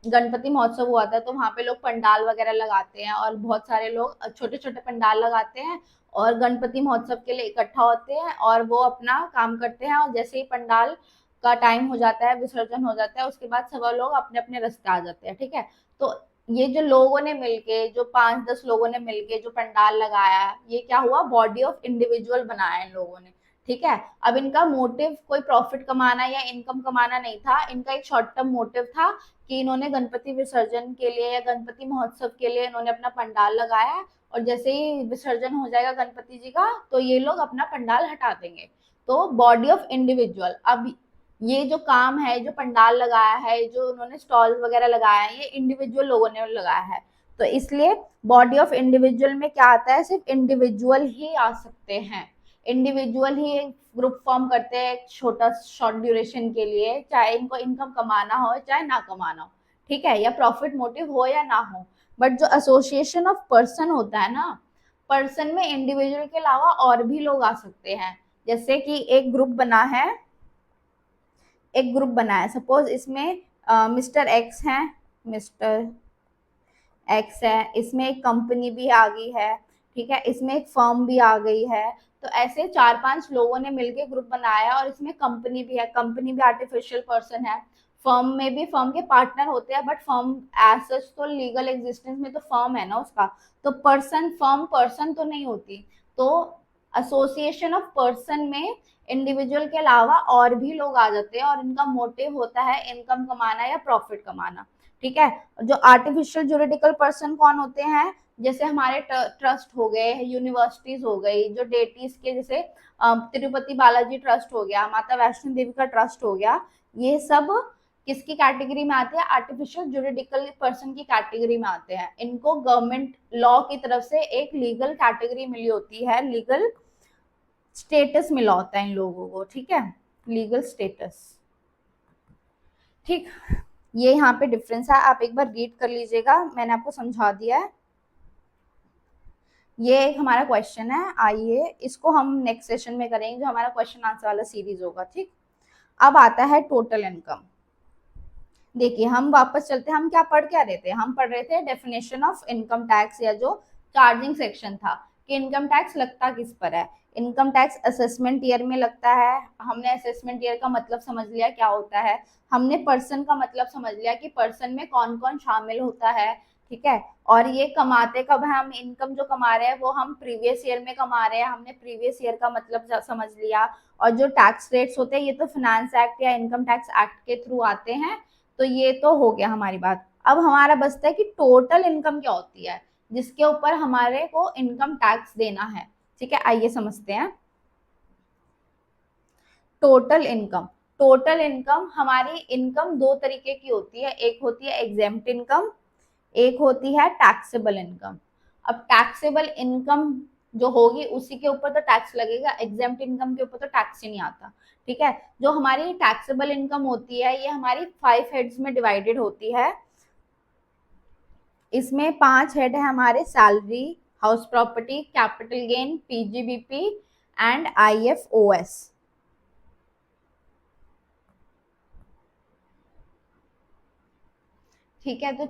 गणपति महोत्सव हुआ था, तो वहां पे लोग पंडाल वगैरह लगाते हैं और बहुत सारे लोग छोटे छोटे पंडाल लगाते हैं और गणपति महोत्सव के लिए इकट्ठा होते हैं और वो अपना काम करते हैं। और जैसे ही पंडाल का टाइम हो जाता है, विसर्जन हो जाता है, उसके बाद सब लोग अपने अपने रास्ते आ जाते हैं। ठीक है, तो ये जो लोगों ने मिलके, जो 5-10 लोगों ने मिलके जो पंडाल लगाया, ये क्या हुआ, बॉडी ऑफ इंडिविजुअल बनाया इन लोगों ने। ठीक है, अब इनका मोटिव कोई प्रॉफिट कमाना या इनकम कमाना नहीं था, इनका एक शॉर्ट टर्म मोटिव था कि इन्होंने गणपति विसर्जन के लिए या गणपति महोत्सव के लिए इन्होंने अपना पंडाल लगाया और जैसे ही विसर्जन हो जाएगा गणपति जी का तो ये लोग अपना पंडाल हटा देंगे। तो बॉडी ऑफ इंडिविजुअल, अब ये जो काम है, जो पंडाल लगाया है, जो उन्होंने स्टॉल वगैरह लगाया है, ये इंडिविजुअल लोगों ने लगाया है। तो इसलिए बॉडी ऑफ इंडिविजुअल में क्या आता है, सिर्फ इंडिविजुअल ही आ सकते हैं। इंडिविजुअल ही ग्रुप फॉर्म करते हैं एक छोटा शॉर्ट ड्यूरेशन के लिए, चाहे इनको इनकम कमाना हो चाहे ना कमाना हो। ठीक है, या प्रॉफिट मोटिव हो या ना हो। बट जो एसोसिएशन ऑफ पर्सन होता है ना, पर्सन में इंडिविजुअल के अलावा और भी लोग आ सकते हैं। जैसे कि एक ग्रुप बना है, एक ग्रुप बना है, सपोज इसमें मिस्टर एक्स है, मिस्टर एक्स है, इसमें एक कंपनी भी आ गई है, ठीक है, इसमें एक फर्म भी आ गई है। तो ऐसे 4-5 लोगों ने मिलकर ग्रुप बनाया और इसमें कंपनी भी है, कंपनी भी आर्टिफिशियल पर्सन है। फर्म में भी फर्म के पार्टनर होते हैं, बट फर्म एज सच तो लीगल एग्जिस्टेंस में तो फर्म है ना उसका, तो पर्सन फर्म पर्सन तो नहीं होती। तो एसोसिएशन ऑफ पर्सन में इंडिविजुअल के अलावा और भी लोग आ जाते हैं और इनका मोटिव होता है इनकम कमाना या प्रॉफिट कमाना। ठीक है, जो आर्टिफिशियल जुरिडिकल पर्सन कौन होते हैं, जैसे हमारे ट्रस्ट हो गए, यूनिवर्सिटीज हो गई, जो डेटीज के जैसे तिरुपति बालाजी ट्रस्ट हो गया, माता वैष्णो देवी का ट्रस्ट हो गया, ये सब किसकी कैटेगरी में आते हैं, आर्टिफिशियल जुरिडिकल पर्सन की कैटेगरी में आते हैं। इनको गवर्नमेंट लॉ की तरफ से एक लीगल कैटेगरी मिली होती है, लीगल स्टेटस मिला होता है इन लोगों को। ठीक है, लीगल स्टेटस। ठीक, ये यहाँ पे डिफरेंस है, आप एक बार रीड कर लीजिएगा, मैंने आपको समझा दिया है। ये एक हमारा क्वेश्चन है, आइए इसको हम नेक्स्ट सेशन में करेंगे, जो हमारा क्वेश्चन आंसर वाला सीरीज होगा। ठीक, अब आता है टोटल इनकम। देखिए हम वापस चलते हैं, हम क्या पढ़ क्या रहे थे, हम पढ़ रहे थे डेफिनेशन ऑफ इनकम टैक्स, या जो चार्जिंग सेक्शन था कि इनकम टैक्स लगता किस पर है। इनकम टैक्स असेसमेंट ईयर में लगता है, हमने असेसमेंट ईयर का मतलब समझ लिया क्या होता है, हमने पर्सन का मतलब समझ लिया कि पर्सन में कौन कौन शामिल होता है। ठीक है, और ये कमाते कब है, हम इनकम जो कमा रहे हैं वो हम प्रीवियस ईयर में कमा रहे हैं, हमने प्रीवियस ईयर का मतलब समझ लिया। और जो टैक्स रेट्स होते हैं ये तो फाइनेंस एक्ट या इनकम टैक्स एक्ट के थ्रू आते हैं। तो ये तो हो गया हमारी बात। अब हमारा बचता है कि टोटल इनकम क्या होती है, जिसके ऊपर हमारे को इनकम टैक्स देना है। ठीक है, आइए समझते हैं। टोटल इनकम, टोटल इनकम, हमारी इनकम दो तरीके की होती है, एक होती है एग्जेम्प्ट इनकम, एक होती है टैक्सेबल इनकम। अब टैक्सेबल इनकम जो होगी उसी के ऊपर तो टैक्स लगेगा, एग्जेम्प्ट इनकम के ऊपर तो टैक्स ही नहीं आता। ठीक है, जो हमारी टैक्सेबल इनकम होती है ये हमारी 5 हेड्स में डिवाइडेड होती है। इसमें 5 हेड है हमारे, salary, house property, capital gain, PGBP and IFOS. ठीक है, तो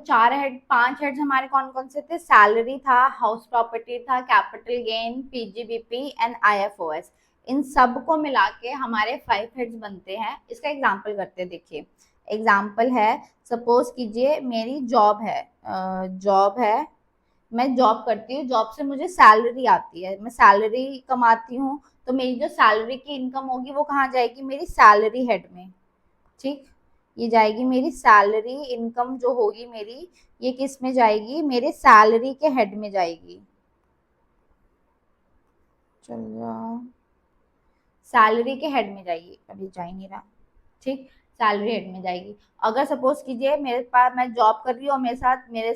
5 हेड्स हमारे कौन कौन से थे, सैलरी था, हाउस प्रॉपर्टी था, capital gain, PGBP and IFOS. इन सब को मिला के हमारे 5 हेड्स बनते हैं। इसका एग्जांपल करते हैं, देखिए एग्जांपल है, सपोज कीजिए मेरी जॉब है, मैं जॉब करती हूँ, जॉब से मुझे सैलरी आती है, मैं सैलरी कमाती हूँ, तो मेरी जो सैलरी की इनकम होगी वो कहाँ जाएगी, मेरी सैलरी हेड में। ठीक, ये जाएगी मेरी सैलरी इनकम जो होगी मेरी, ये किस में जाएगी, मेरे सैलरी के हेड में जाएगी। चल जाओ, सैलरी के हेड में जाएगी, अभी जा ही नहीं रहा। ठीक, सैलरी हेड में जाएगी। अगर सपोज कीजिए मेरे पास, मैं जॉब कर रही हूँ और मेरे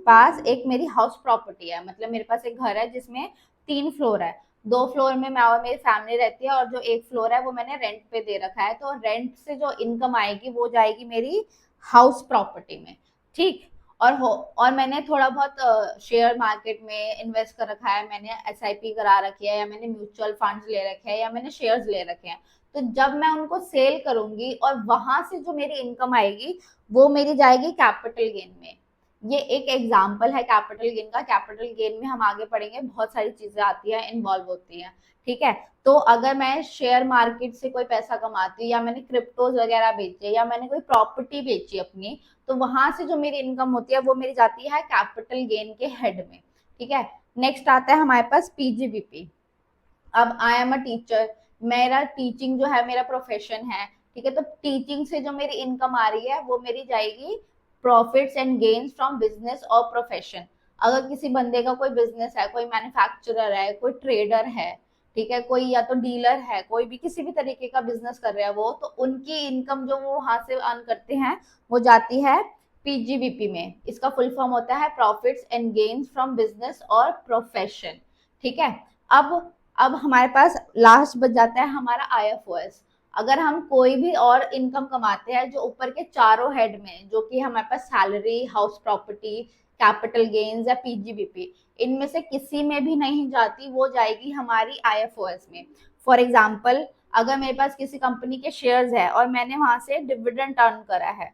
पास एक मेरी हाउस प्रॉपर्टी है, मतलब मेरे पास एक घर है जिसमें 3 फ्लोर है, 2 फ्लोर में मैं और मेरी फैमिली रहती है और जो एक फ्लोर है वो मैंने रेंट पे दे रखा है, तो रेंट से जो इनकम आएगी वो जाएगी मेरी हाउस प्रॉपर्टी में। ठीक, और मैंने थोड़ा बहुत शेयर मार्केट में इन्वेस्ट कर रखा है, मैंने एसआईपी करा रखी है, या मैंने म्यूचुअल फंड्स ले रखे हैं, या मैंने शेयर्स ले रखे हैं। तो जब मैं उनको सेल करूंगी और वहां से जो मेरी इनकम आएगी वो मेरी जाएगी कैपिटल गेन में। ये एक एग्जाम्पल है कैपिटल गेन का। कैपिटल गेन में हम आगे पढ़ेंगे, बहुत सारी चीजें आती है, इन्वॉल्व होती हैं। ठीक है, तो अगर मैं शेयर मार्केट से कोई पैसा कमाती हूँ, या मैंने क्रिप्टोज वगैरह बेचे, या मैंने कोई प्रॉपर्टी बेची अपनी, तो वहां से जो मेरी इनकम होती है वो मेरी जाती है कैपिटल गेन के हेड में। ठीक है, नेक्स्ट आता है हमारे पास पीजीबीपी। अब आई एम अ टीचर, मेरा टीचिंग जो है मेरा प्रोफेशन है। ठीक है, तो टीचिंग से जो मेरी इनकम आ रही है वो मेरी जाएगी profits and gains from business और प्रोफेशन। अगर किसी बंदे का कोई बिजनेस है, कोई मैन्युफैक्चरर है, कोई ट्रेडर है, ठीक है, कोई या तो डीलर है, कोई भी किसी भी तरीके का बिजनेस कर रहा है वो, तो उनकी इनकम जो वो वहां से अर्न करते हैं वो जाती है पीजीबीपी में। इसका फुल फॉर्म होता है profits and gains from business और प्रोफेशन। ठीक है, अब अब हमारे पास लास्ट बच जाता है हमारा आईएफओएस। अगर हम कोई भी और इनकम कमाते हैं जो ऊपर के चारों हेड में, जो कि हमारे पास salary, house property, capital gains या पीजीबीपी, इनमें से किसी में भी नहीं जाती, वो जाएगी हमारी आईएफओएस में। फॉर एग्जाम्पल, अगर मेरे पास किसी कंपनी के शेयर्स है और मैंने वहां से डिविडेंड अर्न करा है,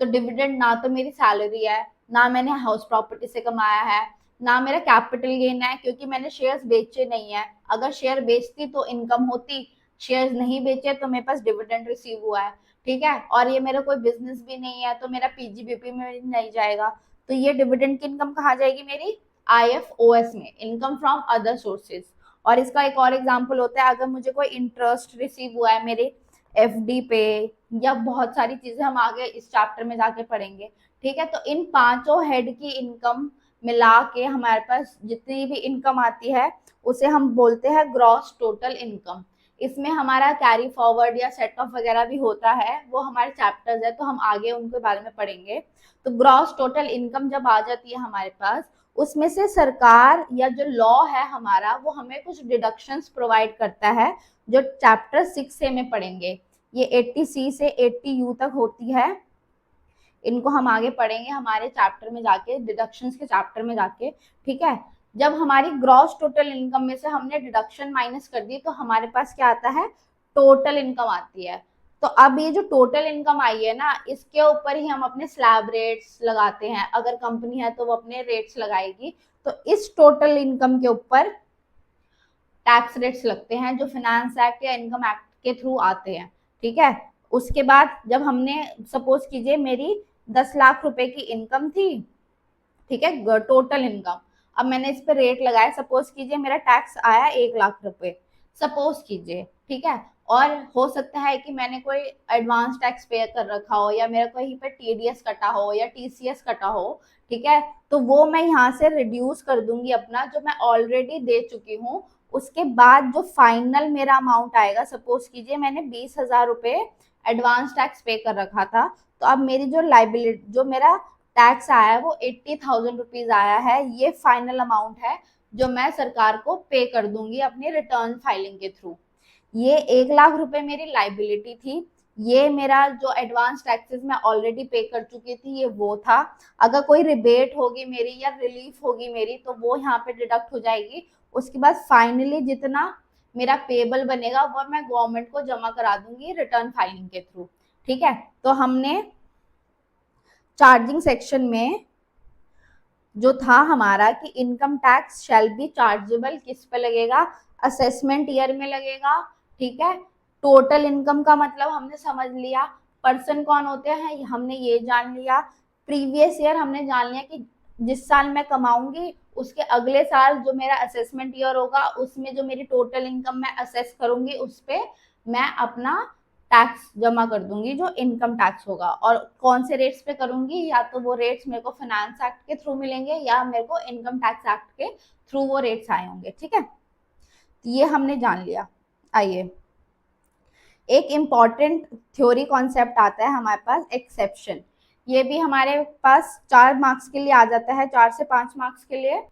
तो डिविडेंड ना तो मेरी सैलरी है, ना मैंने हाउस प्रॉपर्टी से कमाया है, ना मेरा कैपिटल गेन है, क्योंकि मैंने शेयर्स बेचे नहीं है। अगर शेयर बेचती तो इनकम होती, शेयर्स नहीं बेचे तो मेरे पास डिविडेंड रिसीव हुआ है। ठीक है, और ये मेरा कोई बिजनेस भी नहीं है तो मेरा पीजीबीपी में नहीं जाएगा। तो ये डिविडेंड की इनकम कहाँ जाएगी, मेरी आईएफओएस में, इनकम फ्रॉम अदर सोर्सेज। और इसका एक और एग्जांपल होता है, अगर मुझे कोई इंटरेस्ट रिसीव हुआ है मेरे एफडी पे, या बहुत सारी चीजें हम आगे इस चैप्टर में जाके पढ़ेंगे। ठीक है, तो इन पांचों हेड की इनकम मिला के हमारे पास जितनी भी इनकम आती है उसे हम बोलते हैं ग्रॉस टोटल इनकम। इसमें हमारा कैरी फॉरवर्ड या सेट ऑफ वगैरह भी होता है, वो हमारे चैप्टर्स है तो हम आगे उनके बारे में पढ़ेंगे। तो ग्रॉस टोटल इनकम जब आ जाती है हमारे पास, उसमें से सरकार या जो लॉ है हमारा वो हमें कुछ डिडक्शंस प्रोवाइड करता है, जो चैप्टर 6 में पढ़ेंगे। ये 80C से 80U तक होती है, इनको हम आगे पढ़ेंगे हमारे चैप्टर में जाके, डिडक्शंस के चैप्टर में जाके। ठीक है, जब हमारी ग्रॉस टोटल इनकम में से हमने डिडक्शन माइनस कर दी तो हमारे पास क्या आता है, टोटल इनकम आती है। तो अब ये जो टोटल इनकम आई है ना, इसके ऊपर ही हम अपने स्लैब रेट्स लगाते हैं। अगर कंपनी है तो वो अपने रेट्स लगाएगी, तो इस टोटल इनकम के ऊपर टैक्स रेट्स लगते हैं जो फाइनेंस एक्ट या इनकम एक्ट के थ्रू आते हैं। ठीक है, उसके बाद जब हमने, सपोज कीजिए मेरी 10 लाख रुपए की इनकम थी, ठीक है, टोटल इनकम, अब मैंने इस पर रेट लगाया, सपोज कीजिए मेरा टैक्स आया 1 लाख रुपए, सपोज कीजिए। ठीक है, और हो सकता है कि मैंने कोई एडवांस टैक्स पे कर रखा हो, या मेरा कहीं पे टीडीएस कटा हो या टीसीएस कटा हो। ठीक है, तो वो मैं यहाँ से रिड्यूस कर दूंगी अपना, जो मैं ऑलरेडी दे चुकी हूँ। उसके बाद जो फाइनल मेरा अमाउंट आएगा, सपोज कीजिए मैंने 20,000 रुपए एडवांस टैक्स पे कर रखा था, तो अब मेरी जो लाइबिलिटी, जो मेरा टैक्स आया है वो 80,000 रुपीज आया है। ये फाइनल अमाउंट है जो मैं सरकार को पे कर दूंगी अपनी रिटर्न फाइलिंग के थ्रू। ये 1 लाख रुपए मेरी लाइबिलिटी थी। ये मेरा जो एडवांस टैक्सेस मैं ऑलरेडी पे कर चुकी थी ये वो था। अगर कोई रिबेट होगी मेरी या रिलीफ होगी मेरी तो वो यहाँ पे डिडक्ट हो जाएगी। उसके बाद फाइनली जितना मेरा पेबल बनेगा वो मैं गवर्नमेंट को जमा करा दूंगी रिटर्न फाइलिंग के थ्रू। ठीक है, तो हमने चार्जिंग सेक्शन में जो था हमारा कि income tax shall be chargeable किस पे लगेगा, असेसमेंट ईयर में लगेगा। ठीक है, टोटल इनकम का मतलब हमने समझ लिया, पर्सन कौन होते हैं हमने ये जान लिया, प्रीवियस ईयर हमने जान लिया कि जिस साल मैं कमाऊंगी उसके अगले साल जो मेरा असेसमेंट ईयर होगा उसमें जो मेरी टोटल इनकम मैं असेस करूंगी उस पे मैं अपना टैक्स जमा कर दूंगी जो इनकम टैक्स होगा। और कौन से रेट्स पे करूंगी, या तो वो रेट्स मेरे को फाइनेंस एक्ट के थ्रू मिलेंगे या मेरे को इनकम टैक्स एक्ट के थ्रू वो रेट्स आए होंगे। ठीक है, तो ये हमने जान लिया। आइए, एक इम्पॉर्टेंट थ्योरी कॉन्सेप्ट आता है हमारे पास, एक्सेप्शन। ये भी हमारे पास 4 मार्क्स के लिए आ जाता है, 4 से 5 मार्क्स के लिए।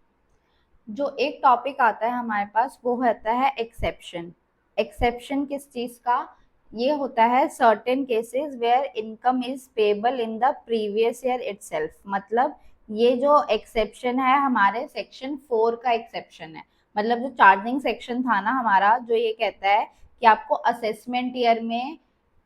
जो एक टॉपिक आता है हमारे पास वो होता है एक्सेप्शन। एक्सेप्शन किस चीज का, ये होता है certain cases where income is payable in the previous year itself. मतलब ये जो एक्सेप्शन है हमारे सेक्शन 4 का एक्सेप्शन है। मतलब जो चार्जिंग सेक्शन था ना हमारा, जो ये कहता है कि आपको असेसमेंट ईयर में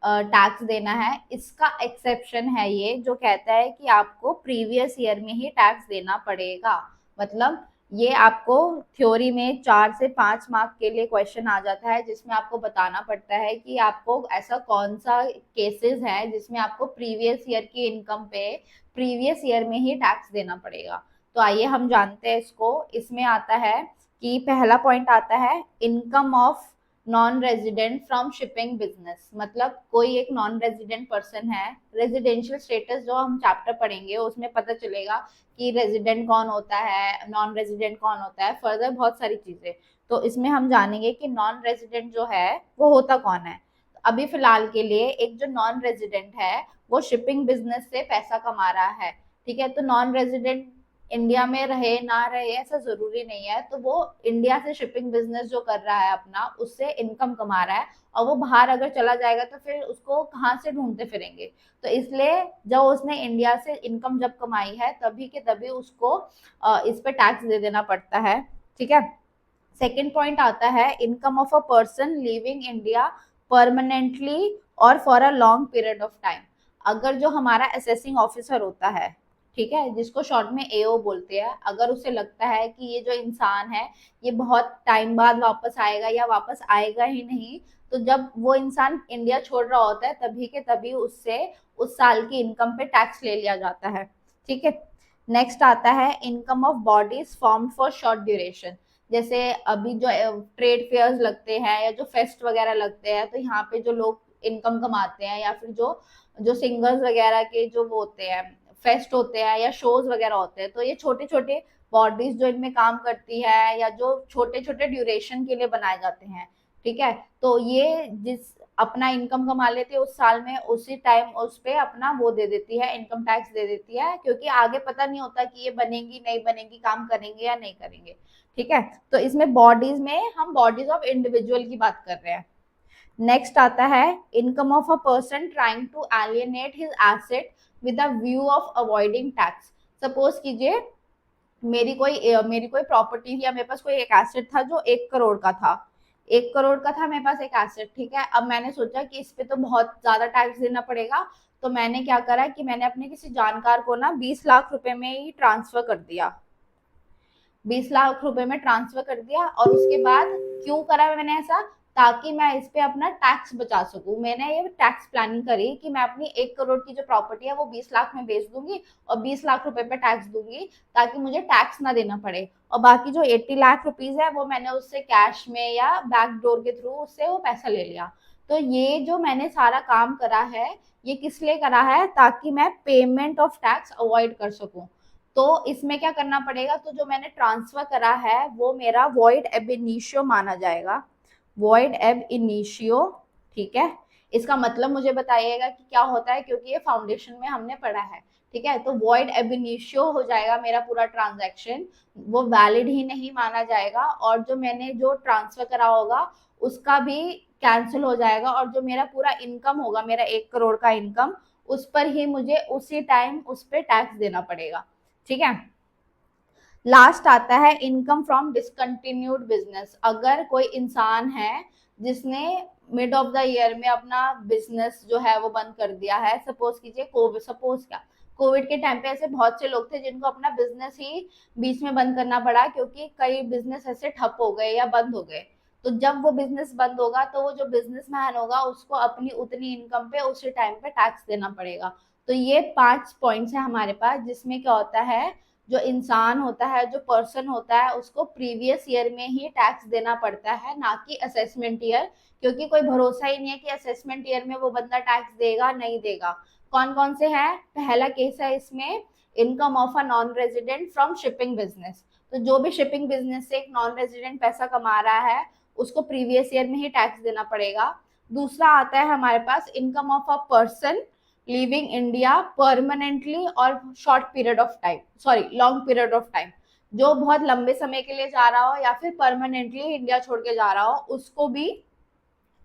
टैक्स देना है, इसका एक्सेप्शन है ये जो कहता है कि आपको प्रीवियस ईयर में ही टैक्स देना पड़ेगा। मतलब ये आपको थ्योरी में 4 से 5 मार्क के लिए क्वेश्चन आ जाता है जिसमें आपको बताना पड़ता है कि आपको ऐसा कौन सा केसेस है जिसमें आपको प्रीवियस ईयर की इनकम पे प्रीवियस ईयर में ही टैक्स देना पड़ेगा। तो आइए हम जानते हैं इसको। इसमें आता है कि पहला पॉइंट आता है income of non resident from shipping business. मतलब कोई एक नॉन रेजिडेंट पर्सन है, रेजिडेंशियल स्टेटस जो हम चैप्टर पढ़ेंगे उसमें पता चलेगा कि रेजिडेंट कौन होता है, नॉन रेजिडेंट कौन होता है, फर्दर बहुत सारी चीजें। तो इसमें हम जानेंगे कि नॉन रेजिडेंट जो है वो होता कौन है। तो अभी फिलहाल के लिए एक जो नॉन रेजिडेंट है वो शिपिंग बिजनेस से पैसा कमा रहा है। ठीक है, तो नॉन रेजिडेंट इंडिया में रहे ना रहे ऐसा जरूरी नहीं है, तो वो इंडिया से शिपिंग बिजनेस जो कर रहा है अपना उससे इनकम कमा रहा है। और वो बाहर अगर चला जाएगा तो फिर उसको कहाँ से ढूंढते फिरेंगे। तो इसलिए जब उसने इंडिया से इनकम जब कमाई है तभी के तभी उसको इस पे टैक्स दे देना पड़ता है। ठीक है, सेकेंड पॉइंट आता है income of a person living India permanently और for a long period of time. अगर जो हमारा असेसिंग ऑफिसर होता है, ठीक है, जिसको शॉर्ट में एओ बोलते हैं, अगर उसे लगता है कि ये जो इंसान है ये बहुत टाइम बाद वापस आएगा या वापस आएगा ही नहीं, तो जब वो इंसान इंडिया छोड़ रहा होता है तभी के तभी उससे उस साल की इनकम पे टैक्स ले लिया जाता है। ठीक है, नेक्स्ट आता है income of bodies formed for short duration. जैसे अभी जो ट्रेड फेयर्स लगते हैं या जो फेस्ट वगैरह लगते हैं तो यहाँ पे जो लोग इनकम कमाते हैं, या फिर जो जो सिंगर्स वगैरह के जो वो होते हैं फेस्ट होते हैं या शोज वगैरह होते हैं, तो ये छोटे छोटे बॉडीज जो इनमें काम करती है या जो छोटे छोटे ड्यूरेशन के लिए बनाए जाते हैं। ठीक है, तो ये जिस अपना इनकम कमा लेती है उस साल में उसी टाइम उस पे अपना वो दे देती है, इनकम टैक्स दे देती है, क्योंकि आगे पता नहीं होता कि ये बनेगी नहीं बनेगी, काम करेंगे या नहीं करेंगे। ठीक है, तो इसमें बॉडीज में हम बॉडीज ऑफ इंडिविजुअल की बात कर रहे हैं। नेक्स्ट आता है income of a person trying to alienate his asset with a view of avoiding tax. Suppose कीजिए मेरी कोई प्रॉपर्टी या मेरे पास कोई एक एसेट था जो 1 करोड़ का था। 1 करोड़ का था मेरे पास एक एसेट। ठीक है, अब मैंने सोचा कि इस पे तो बहुत ज्यादा टैक्स देना पड़ेगा, तो मैंने क्या करा कि मैंने अपने किसी जानकार को ना 20 लाख रुपए में ही ट्रांसफर कर दिया। 20 लाख रुपए में ट्रांसफर कर दिया। और उसके बाद क्यों करा मैंने ऐसा, ताकि मैं इस पे अपना टैक्स बचा सकूं। मैंने ये टैक्स प्लानिंग करी कि मैं अपनी 1 करोड़ की जो प्रॉपर्टी है वो 20 लाख में बेच दूंगी और 20 लाख रुपए पे टैक्स दूंगी, ताकि मुझे टैक्स ना देना पड़े। और बाकी जो 80 लाख रुपीज है वो मैंने उससे कैश में या बैक डोर के थ्रू उससे वो पैसा ले लिया। तो ये जो मैंने सारा काम करा है ये किस लिए करा है, ताकि मैं पेमेंट ऑफ टैक्स अवॉइड कर सकूं। तो इसमें क्या करना पड़ेगा, तो जो मैंने ट्रांसफर करा है वो मेरा वॉइड एब इनिशियो माना जाएगा, वॉइड एब इनिशियो। ठीक है, इसका मतलब मुझे बताइएगा कि क्या होता है, क्योंकि ये फाउंडेशन में हमने पढ़ा है। ठीक है, तो वॉइड एब इनिशियो हो जाएगा मेरा पूरा ट्रांजैक्शन, वो वैलिड ही नहीं माना जाएगा, और जो मैंने जो ट्रांसफर करा होगा उसका भी कैंसिल हो जाएगा, और जो मेरा पूरा इनकम होगा, मेरा 1 करोड़ का इनकम, उस पर ही मुझे उसी टाइम उस पर टैक्स देना पड़ेगा। ठीक है, लास्ट आता है इनकम फ्रॉम डिसकंटिन्यूड बिजनेस। अगर कोई इंसान है जिसने मिड ऑफ द ईयर में अपना बिजनेस जो है वो बंद कर दिया है, सपोज कीजिए कोविड, सपोज क्या कोविड के टाइम पे ऐसे बहुत से लोग थे जिनको अपना बिजनेस ही बीच में बंद करना पड़ा, क्योंकि कई बिजनेस ऐसे ठप हो गए या बंद हो गए। तो जब वो बिजनेस बंद होगा तो वो जो बिजनेसमैन होगा उसको अपनी उतनी इनकम पे उसी टाइम पे टैक्स देना पड़ेगा। तो ये 5 पॉइंट्स है हमारे पास, जिसमें क्या होता है, जो इंसान होता है, जो पर्सन होता है, उसको प्रीवियस ईयर में ही टैक्स देना पड़ता है, ना कि असेसमेंट ईयर, क्योंकि कोई भरोसा ही नहीं है कि असेसमेंट ईयर में वो बंदा टैक्स देगा नहीं देगा। कौन कौन से हैं? पहला केस है इसमें income of a non resident from shipping business. तो जो भी शिपिंग बिजनेस से एक नॉन रेजिडेंट पैसा कमा रहा है उसको प्रीवियस ईयर में ही टैक्स देना पड़ेगा। दूसरा आता है हमारे पास income of a person living India permanently और short period of time, sorry long period of time, जो बहुत लंबे समय के लिए जा रहा हो या फिर परमानेंटली इंडिया छोड़ के जा रहा हो, उसको भी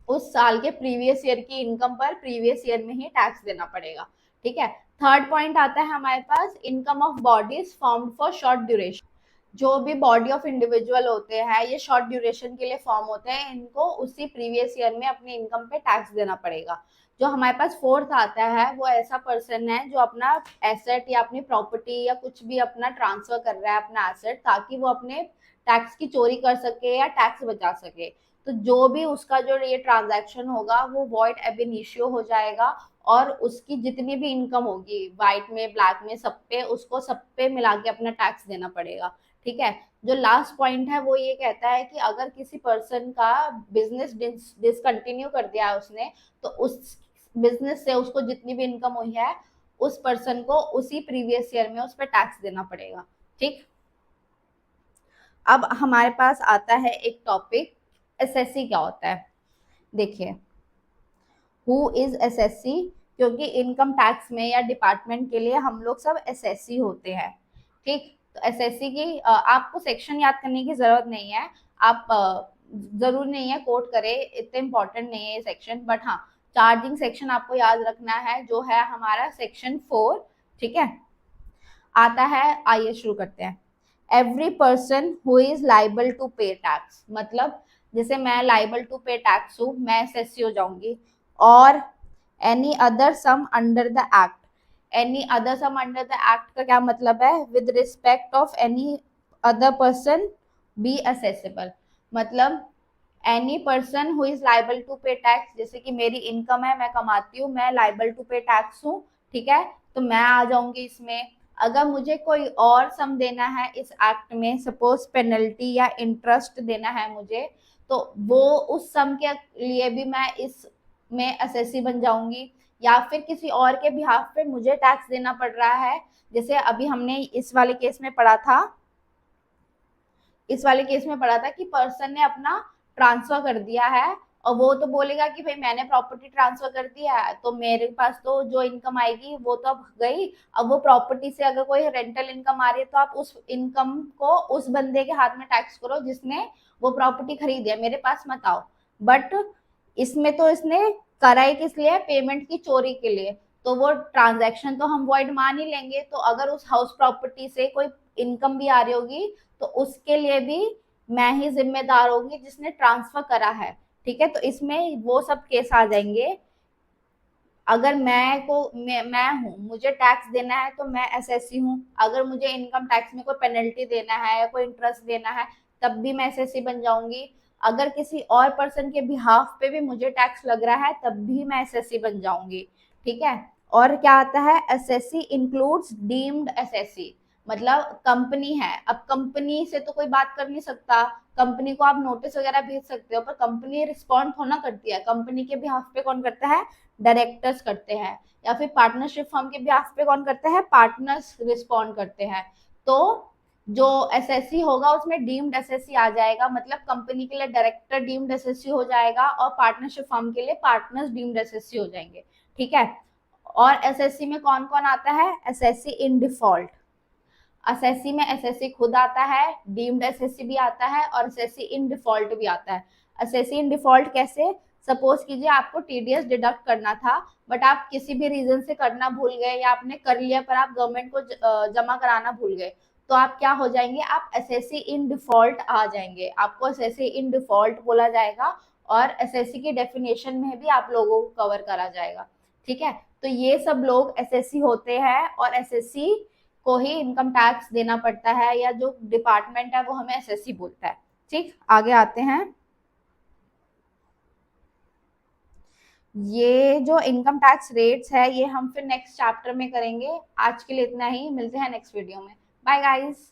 उस साल के प्रीवियस ईयर की इनकम पर प्रीवियस ईयर में ही टैक्स देना पड़ेगा। ठीक है, थर्ड पॉइंट आता है हमारे पास income of bodies formed for short duration. जो भी बॉडी ऑफ इंडिविजुअल होते हैं ये शॉर्ट ड्यूरेशन के लिए फॉर्म होते हैं, इनको उसी प्रीवियस ईयर में अपनी इनकम पे टैक्स देना पड़ेगा। जो हमारे पास फोर्थ आता है वो ऐसा पर्सन है जो अपना एसेट या अपनी प्रॉपर्टी या कुछ भी अपना ट्रांसफर कर रहा है अपना एसेट, ताकि वो अपने टैक्स की चोरी कर सके या टैक्स बचा सके। तो जो भी उसका जो ये ट्रांजैक्शन होगा वो वॉइड एब इनिशियो हो जाएगा, और उसकी जितनी भी इनकम होगी व्हाइट में ब्लैक में सब पे, उसको सब पे मिला के अपना टैक्स देना पड़ेगा। ठीक है, जो लास्ट पॉइंट है वो ये कहता है कि अगर किसी पर्सन का बिजनेस डिसकंटिन्यू कर दिया है उसने, तो उस बिजनेस से उसको जितनी भी इनकम हुई है उस पर्सन को उसी प्रीवियस ईयर में उस पर टैक्स देना पड़ेगा। ठीक, अब हमारे पास आता है एक टॉपिक, एसएससी क्या होता है। देखिए, हु इज एसएससी, क्योंकि इनकम टैक्स में या डिपार्टमेंट के लिए हम लोग सब एसएससी होते हैं। ठीक, तो एसएससी की आपको सेक्शन याद करने की जरूरत नहीं है, आप जरूर नहीं है कोट करे, इतने इंपॉर्टेंट नहीं है ये सेक्शन, बट हाँ चार्जिंग सेक्शन आपको याद रखना है जो है हमारा सेक्शन 4। ठीक है, आता है, आइए शुरू करते हैं। Every person who is liable to pay tax, मतलब जैसे मैं लाइबल टू पे टैक्स हूँ, मैं एसएससी हो जाऊंगी। और any other sum under the act, any other sum under the act का क्या मतलब है? With respect of any other person be assessable, मतलब any person who is liable to pay tax, जैसे कि मेरी इनकम है, मैं कमाती हूँ, मैं लाइबल टू पे टैक्स हूँ। ठीक है, तो मैं आ जाऊंगी इसमें। अगर मुझे कोई और सम देना है इस एक्ट में, सपोज पेनल्टी या इंटरेस्ट देना है मुझे, तो वो उस सम के लिए भी मैं इस में असेसी बन जाऊंगी। या फिर किसी और के बिहाफ पे मुझे टैक्स देना पड़ रहा है, जैसे अभी हमने इस वाले केस में पढ़ा था, इस वाले केस में पढ़ा था कि पर्सन ने अपना ट्रांसफर कर दिया है, और वो तो बोलेगा कि भाई मैंने प्रॉपर्टी ट्रांसफर कर दिया है तो मेरे पास तो जो इनकम आएगी वो तो अब गई। अब वो प्रॉपर्टी से अगर कोई रेंटल इनकम आ रही है तो आप उस इनकम को उस बंदे के हाथ में टैक्स करो जिसने वो प्रॉपर्टी खरीदी है, मेरे पास मत आओ। बट इसमें तो इसने कराई किस लिए? पेमेंट की चोरी के लिए, तो वो ट्रांजैक्शन तो हम वॉइड मान ही लेंगे। तो अगर उस हाउस प्रॉपर्टी से कोई इनकम भी आ रही होगी तो उसके लिए भी मैं ही जिम्मेदार होंगी जिसने ट्रांसफर करा है। ठीक है, तो इसमें वो सब केस आ जाएंगे। अगर मैं हूँ, मुझे टैक्स देना है तो मैं एसएससी हूँ, अगर मुझे इनकम टैक्स में कोई पेनल्टी देना है या कोई इंटरेस्ट देना है तब भी मैं एसएससी बन जाऊंगी। अगर किसी और पर्सन के बिहाफ पे भी मुझे टैक्स लग रहा है तब भी मैं एसएससी बन जाऊंगी। ठीक है, और क्या आता है? एसएससी इंक्लूड्स डीम्ड एसएससी, मतलब कंपनी है, अब कंपनी से तो कोई बात कर नहीं सकता, कंपनी को आप नोटिस वगैरह भेज सकते हो पर कंपनी रिस्पॉन्ड होना करती है, कंपनी के बिहाफ पे कौन करता है? डायरेक्टर्स करते हैं। या फिर पार्टनरशिप फर्म के बिहाफ पे कौन करता है? पार्टनर्स रिस्पॉन्ड करते हैं। तो जो एसएससी होगा उसमें डीम्ड एसएससी आ जाएगा, मतलब कंपनी के लिए डायरेक्टर डीम्ड एसएससी हो जाएगा और पार्टनरशिप फर्म के लिए पार्टनर्स डीम्ड एसएससी हो जाएंगे, ठीक है। और एसएससी में कौन कौन आता है, एसएससी इन डिफॉल्ट, एसएससी में एसएससी खुद आता है, डीम्ड एसएससी भी आता है और एसएससी इन डिफॉल्ट भी आता है। एसएससी इन डिफॉल्ट कैसे, सपोज कीजिए आपको टीडीएस डिडक्ट करना था बट आप किसी भी रीजन से करना भूल गए या आपने कर लिया पर आप गवर्नमेंट को जमा कराना भूल गए, तो आप क्या हो जाएंगे, आप एसएससी इन डिफॉल्ट आ जाएंगे, आपको एसएससी इन डिफॉल्ट बोला जाएगा और एसएससी की डेफिनेशन में भी आप लोगों को कवर करा जाएगा, ठीक है। तो ये सब लोग एसएससी होते हैं और एसएससी को ही इनकम टैक्स देना पड़ता है, या जो डिपार्टमेंट है वो हमें एसएससी बोलता है। ठीक, आगे आते हैं। ये जो इनकम टैक्स रेट्स है ये हम फिर नेक्स्ट चैप्टर में करेंगे, आज के लिए इतना ही, मिलते हैं नेक्स्ट वीडियो में। Bye guys.